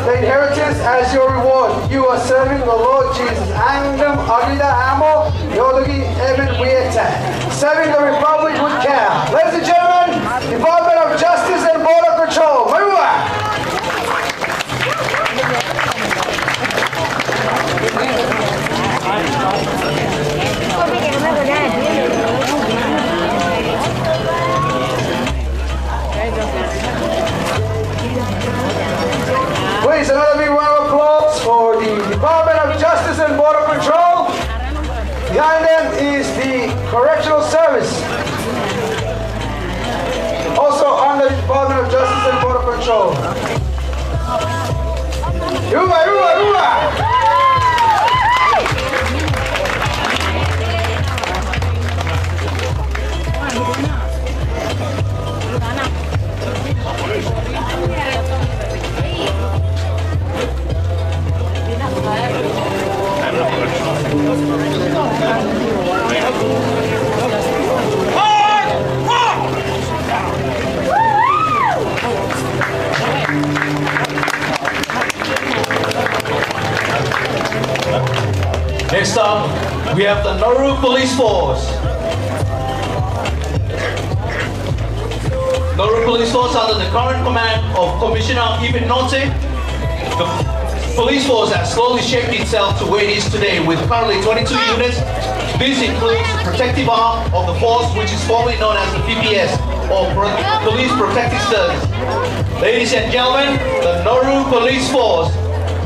the inheritance as your reward. You are serving the Lord Jesus. Angdom Agida Amo Yodogi Evan Wieta. Serving the Republic with care. Ladies and gentlemen, Department of Justice and Border is the correctional service, also under the Department of Justice and Border Control. Yuba, yuba, yuba! Next up, we have the Nauru Police Force. Nauru Police Force under the current command of Commissioner Ibn Note. The police force has slowly shaped itself to where it is today with currently 22 units. This includes the protective arm of the force, which is formerly known as the PPS, or Police Protective Service. Ladies and gentlemen, the Nauru Police Force.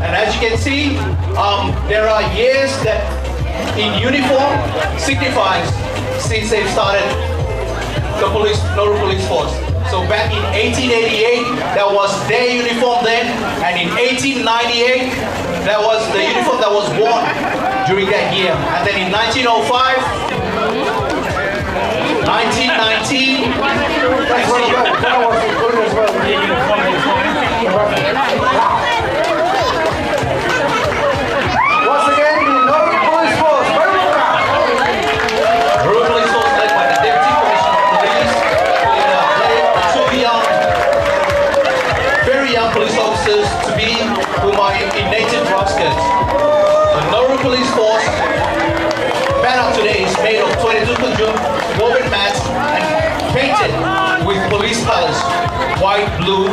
And as you can see, there are years that in uniform signifies since they've started the Nauru Police Force. So back in 1888, that was their uniform then, and in 1898, that was the uniform that was worn during that year. And then in 1905, 1919, once again, the Nauru Police Force. Nauru Police Force led by the Deputy Commissioner of Police, two very young police officers to be whom are in native raskets. The Nauru Police Force banner today is made of 22 conjunct woven mats and painted with police colors, white and blue,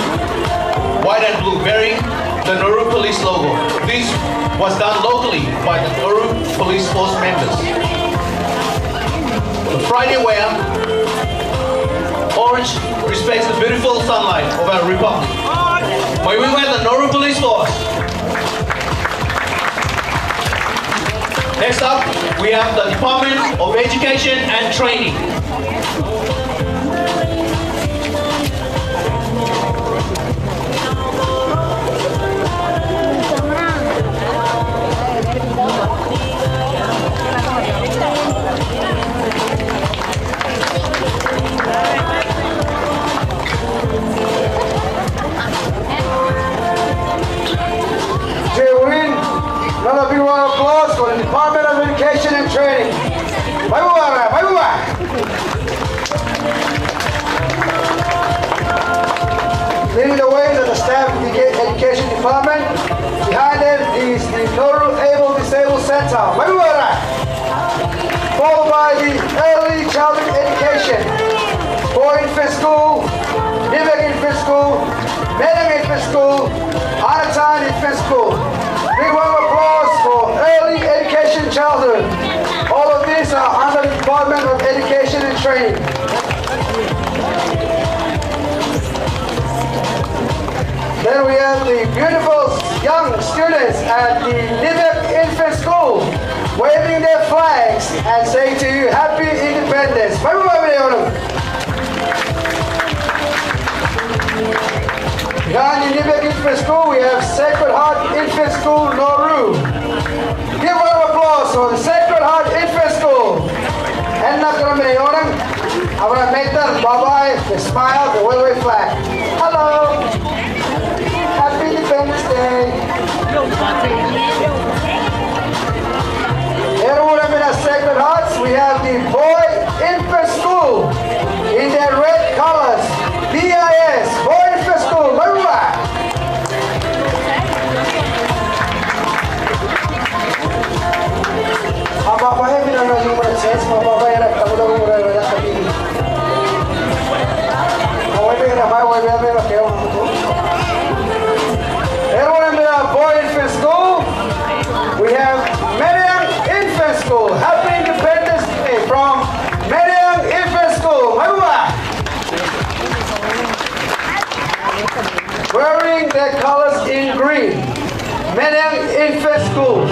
bearing the Nauru Police logo. This was done locally by the Nauru Police Force members. The Friday wear, orange, respects the beautiful sunlight of our republic. May we wear the Nauru Police Force. Next up, we have the Department of Education and Training. Another big round of applause for the Department of Education and Training. Leading the way is the staff of the Education Department. Behind them is the Nauru Able Disabled Center. Followed by the Early Childhood Education, for Infant School, Nivek Infant School, Medang Infant School, Anatan Infant School. Big round of applause for Early Education Childhood. All of these are under the Department of Education and Training. Then we have the beautiful young students at the Nivek Infant School waving their flags and saying to you, Happy Independence. Behind the Nivek Infant School, we have Sacred Heart Infant School, Nauru. Give a round of applause for the Sacred Heart Infant School. And not going to be on them. I'm going to make them bye-bye, the smile, the wave flag. Hello. Happy Independence Day. Everyone in our Sacred Hearts, we have the Boy Infant School in their red colors. BIS, Boy Infant School, Marua. Apa-apa kita nak jumpa ses, apa-apa yang nak tahu tahu mula mula tapi. Awak ni ramai awak ni apa pakai orang tu. Everyone in our Boy Infant School, we have Medang Infant School. Happy Independence Day from Medang Infant School, Marua. Wearing their colors in green, Medang Infant School.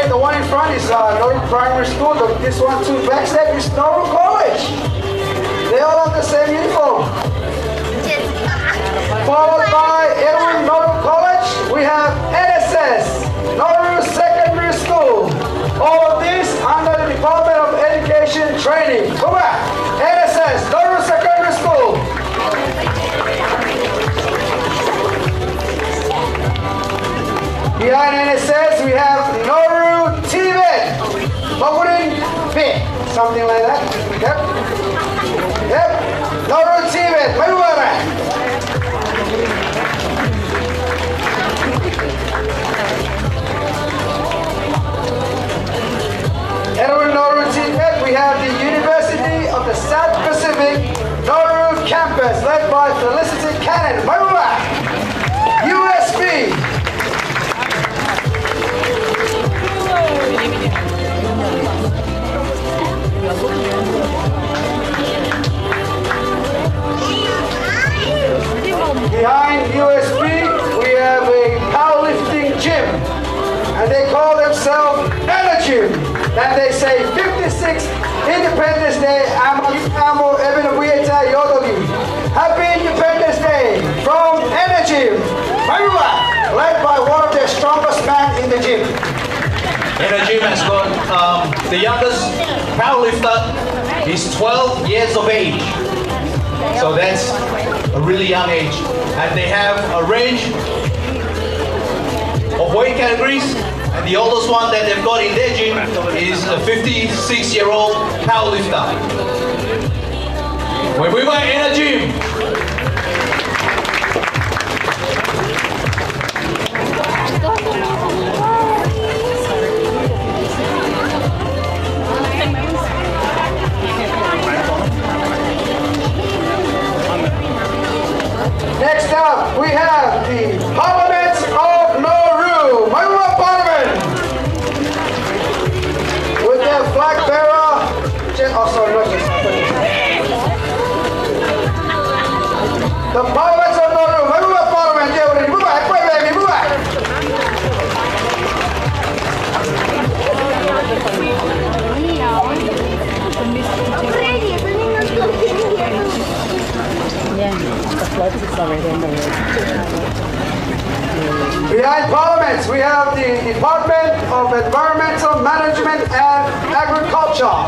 the one in front is Nauru Primary School. This one, two backstage is Nauru College. They all have the same uniform. Followed by Edwin Nauru College, we have NSS, Nauru Secondary School. All of this under the Department of Education Training. Go back. NSS, Nauru Secondary School. Behind NSS, we have Nauru TVET, Magurin Pit, something like that. Yep. Nauru TVET, Mayuara. Edwin Nauru TVET, we have the University of the South Pacific Nauru campus, led by Felicity Cannon, Mayuara. USB. Behind USB, we have a powerlifting gym, and they call themselves Energy. And they say 56 Independence Day, Amo Ebenabueta Yodogi. Happy Independence Day from Energy, led by one of their strongest men in the gym. Energy has got the youngest powerlifter is 12 years of age. So that's a really young age. And they have a range of weight categories. And the oldest one that they've got in their gym is a 56-year-old powerlifter. When we were in a gym, next up, we have the Parliament of Nauru, Maura Parliament, with their flag bearer. The Parliament of Nauru, Maura Parliament. Move back, baby, move back. Behind Parliament, we have the Department of Environmental Management and Agriculture.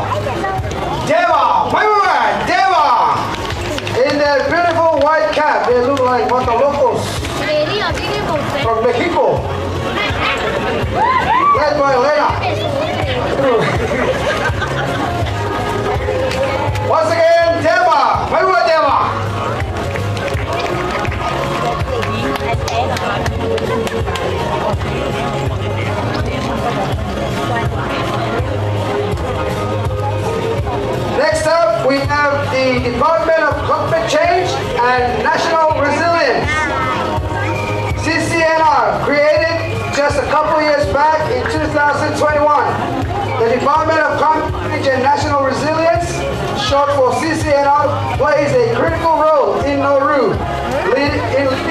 Deva, Deva! In their beautiful white cap, they look like locals from Mexico. Led by Elena. Once again, Deva, Deva! Next up, we have the Department of Climate Change and National Resilience. CCNR, created just a couple years back in 2021. The Department of Climate Change and National Resilience, short for CCNR, plays a critical role in Nauru, leading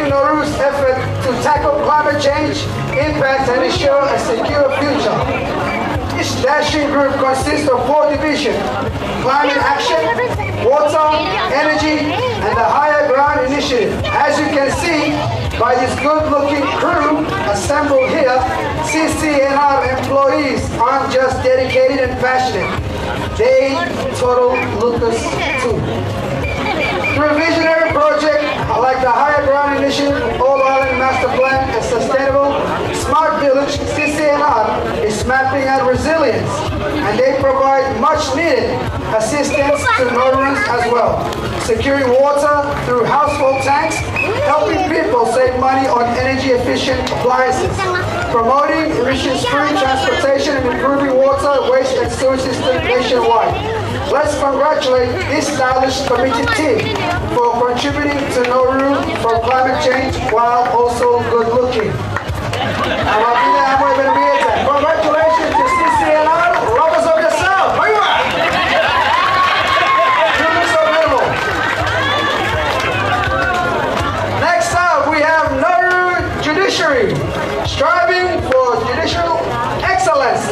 Nauru's effort to tackle climate change impacts and ensure a secure future. This dashing group consists of 4 divisions: climate action, water, energy, and the Higher Ground Initiative. As you can see by this good-looking crew assembled here, CCNR employees aren't just dedicated and passionate. They total lookers too. Through a visionary project like the Higher Ground Initiative, All Island Master Plan, and Sustainable Smart Village, CCNR is mapping out resilience, and they provide much needed assistance to Naurans as well. Securing water through household tanks, helping people save money on energy efficient appliances, promoting emissions-free transportation and improving water, waste and sewage systems nationwide. Let's congratulate this stylish committee team for contributing to Nauru from climate change while also good looking. Congratulations to CCNR, lovers of yourself. Next up, we have Nauru Judiciary, striving for judicial excellence.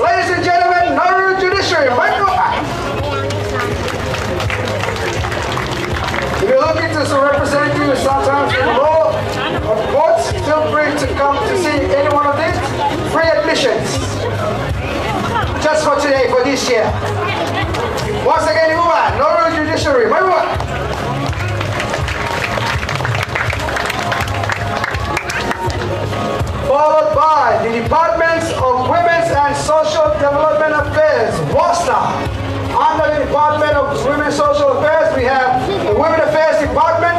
ambitions. Just for today, for this year. Once again, Nauru Judiciary. Followed by the Departments of Women's and Social Development Affairs, WASTA. Under the Department of Women's Social Affairs, we have the Women Affairs Department,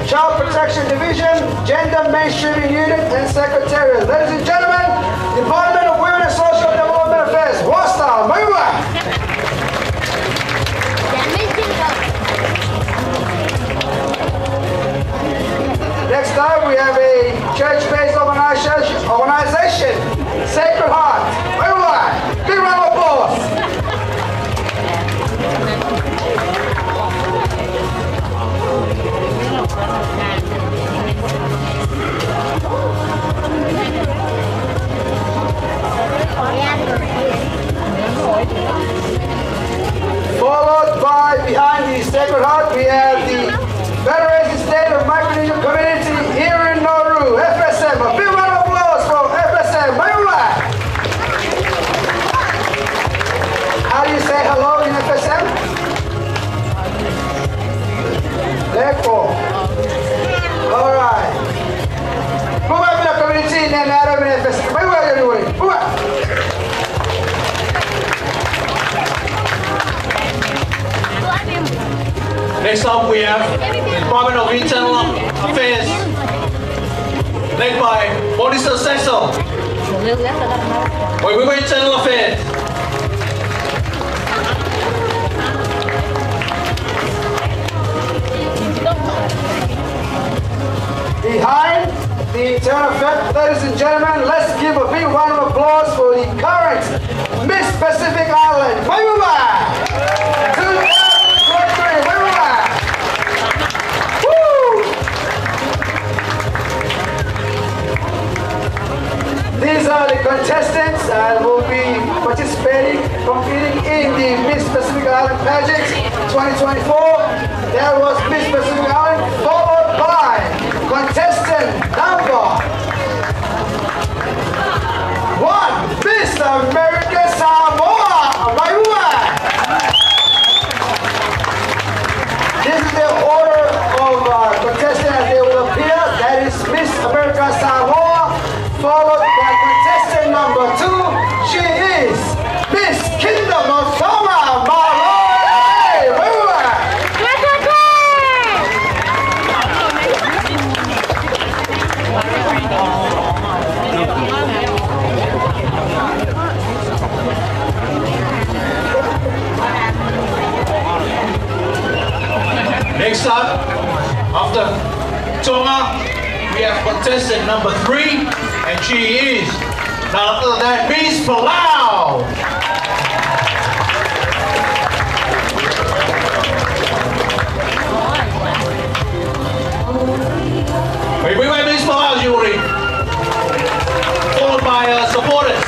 Child Protection Division, Gender Mainstreaming Unit, and Secretariat. Ladies and gentlemen, Department of Women and Social Development Affairs, WASTA. Next up, we have a church-based organization, Sacred Heart. Big round of applause. Followed by, behind the Sacred Heart, we have the Federated State of Micronesia Community here in Nauru, FSM. A big round of applause for FSM. How do you say hello in FSM? Therefore. All right. Who have the community in Nauru in FSM? Next up, we have the Department of Internal Affairs, led by Monitor Cecil. We were Internal Affairs. Behind the Internal Affairs, ladies and gentlemen, let's give a big round of applause for the current Miss Pacific Island. These are the contestants that will be competing in the Miss Pacific Island pageant 2024. That was Miss Pacific Island, followed by contestant number 1, Miss America Samoa. This is the order of contestants as they will appear. That is Miss America Samoa, followed by contestant number 2. She is Miss Kingdom of Tonga, Malone. Next up, after Tonga, we have contestant number 3, and she is none other than Miss Palau. We went Miss Palau, Yuri, followed by her supporters.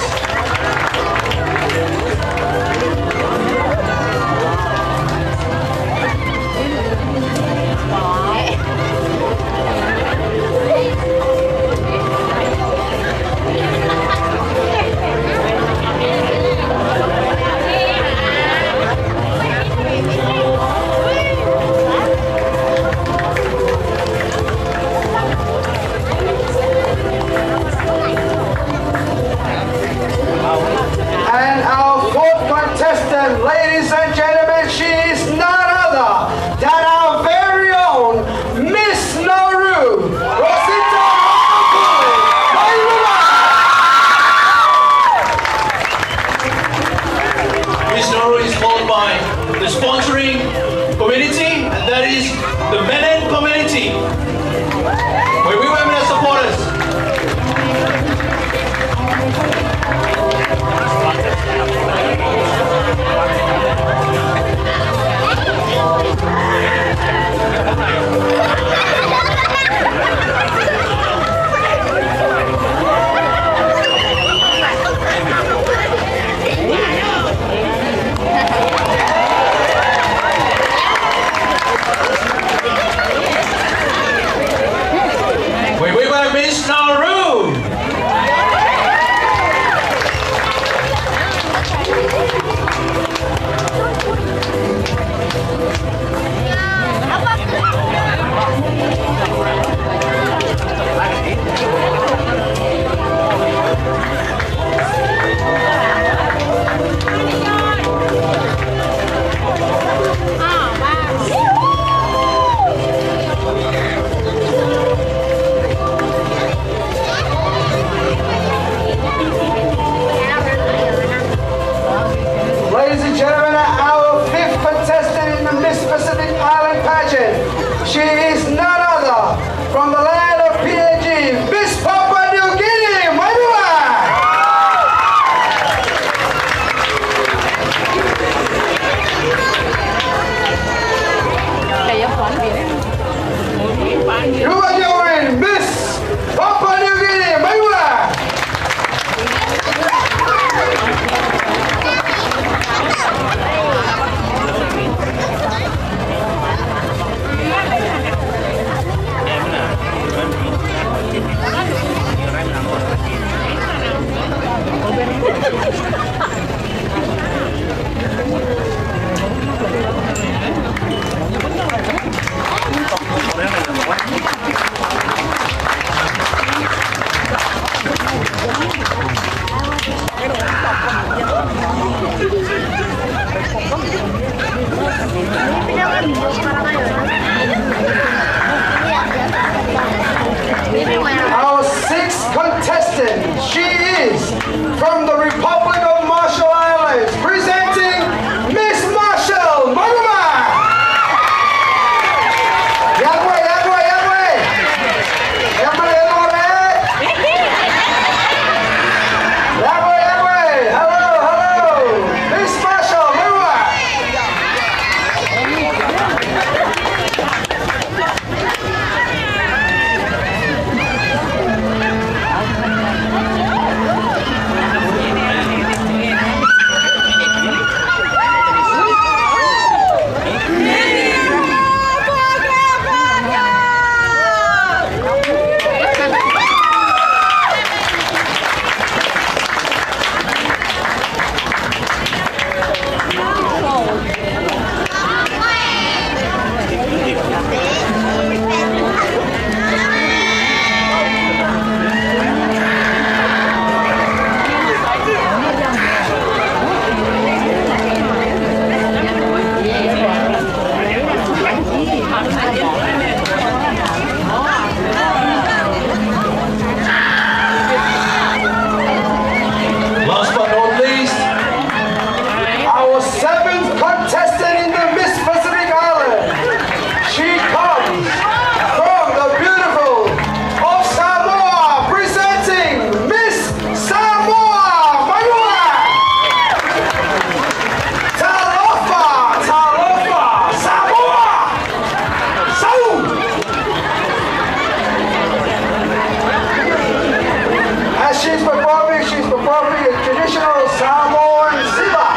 traditional Samoan Siba.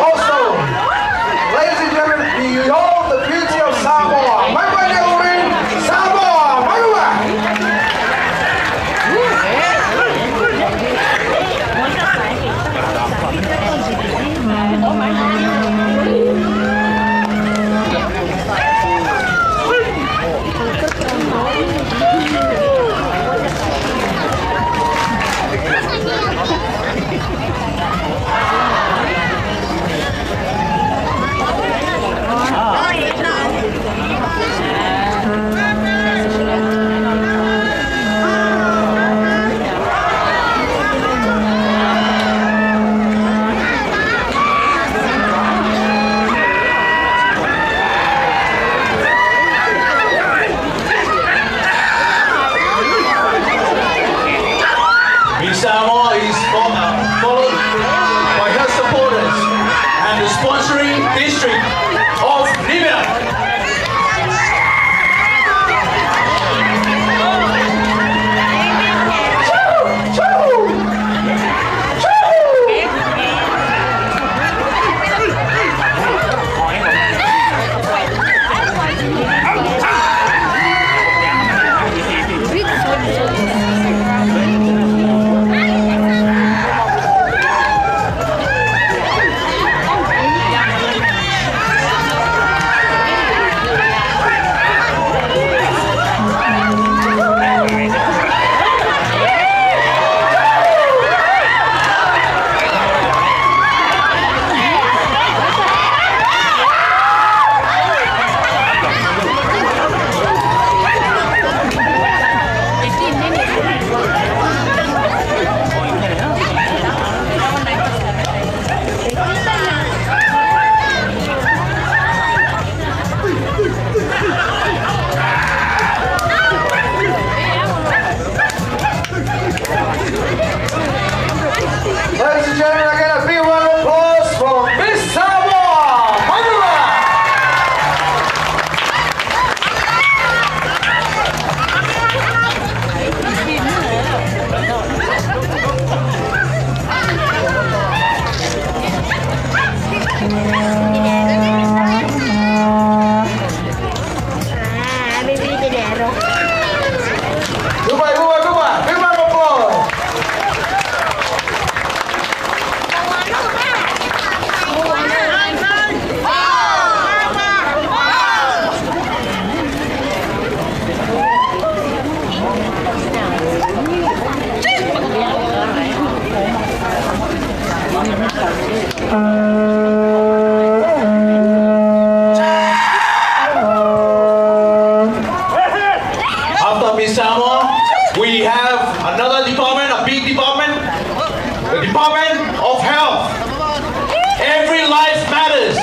Also, ladies and gentlemen, behold the beauty of Samoa. Samoa, Marua. Samoa is followed by her supporters and the sponsoring district of Libya. Ladies and gentlemen, I get a big round of applause for Miss Samoa, Marua. Goodbye. Big round of applause. After Miss Samoa, we have another department, a big department, the Department of Health. Every life matters.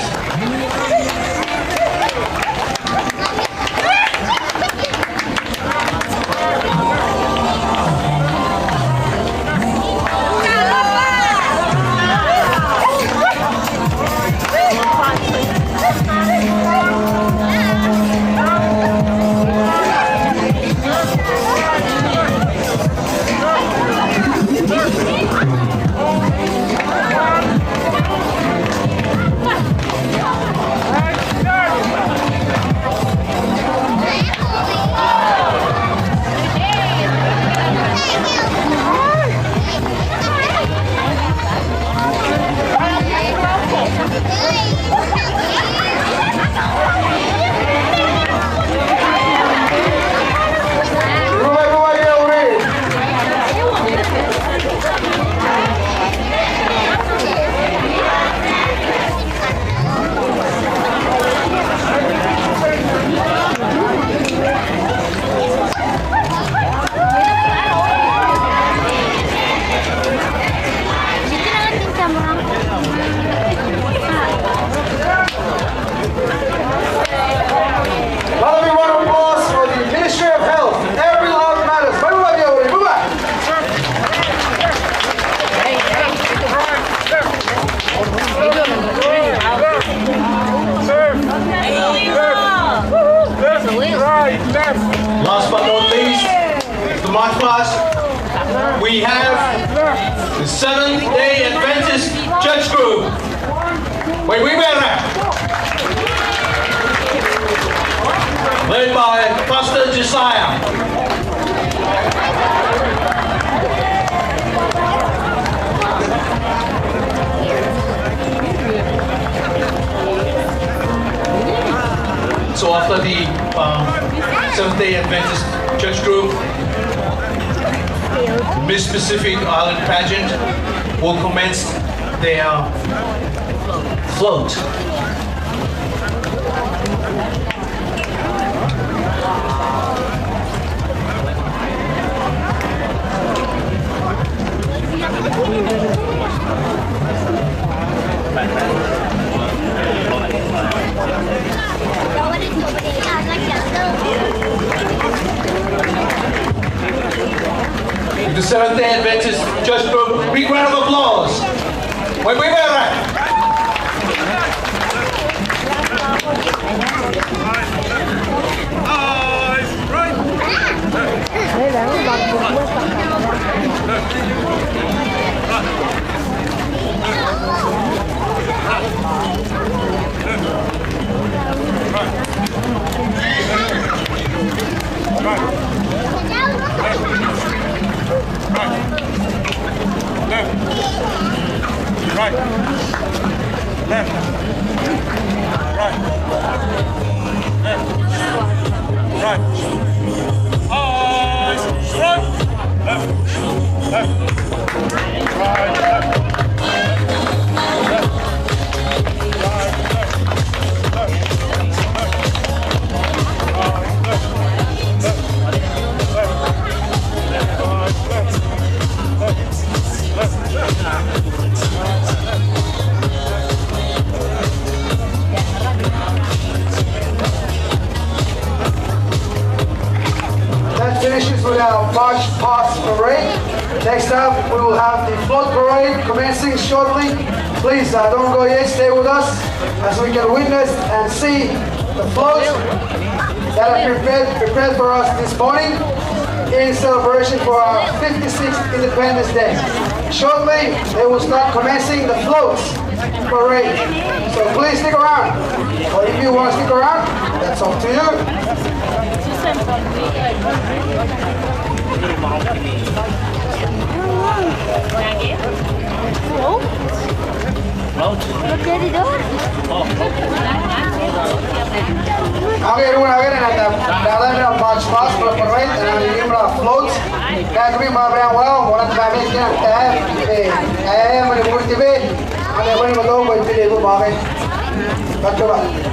Seventh-day Adventist Church Group, Miss Pacific Island Pageant will commence their float. The Seventh-day Adventist Church Group, big round of applause. Wait, That finishes with our March Past Parade. Next up, we will have the float parade commencing shortly. Please don't go yet, stay with us as we can witness and see the floats that are prepared for us this morning in celebration for our 56th Independence Day. Shortly, they will start commencing the floats parade. So please stick around. Or if you want to stick around, that's up to you. Okay, everyone, again, and the March Past Parade and the number of floats. That we might very well. One of the families can have a multi-bed, and everyone will go with the little market. Back to back.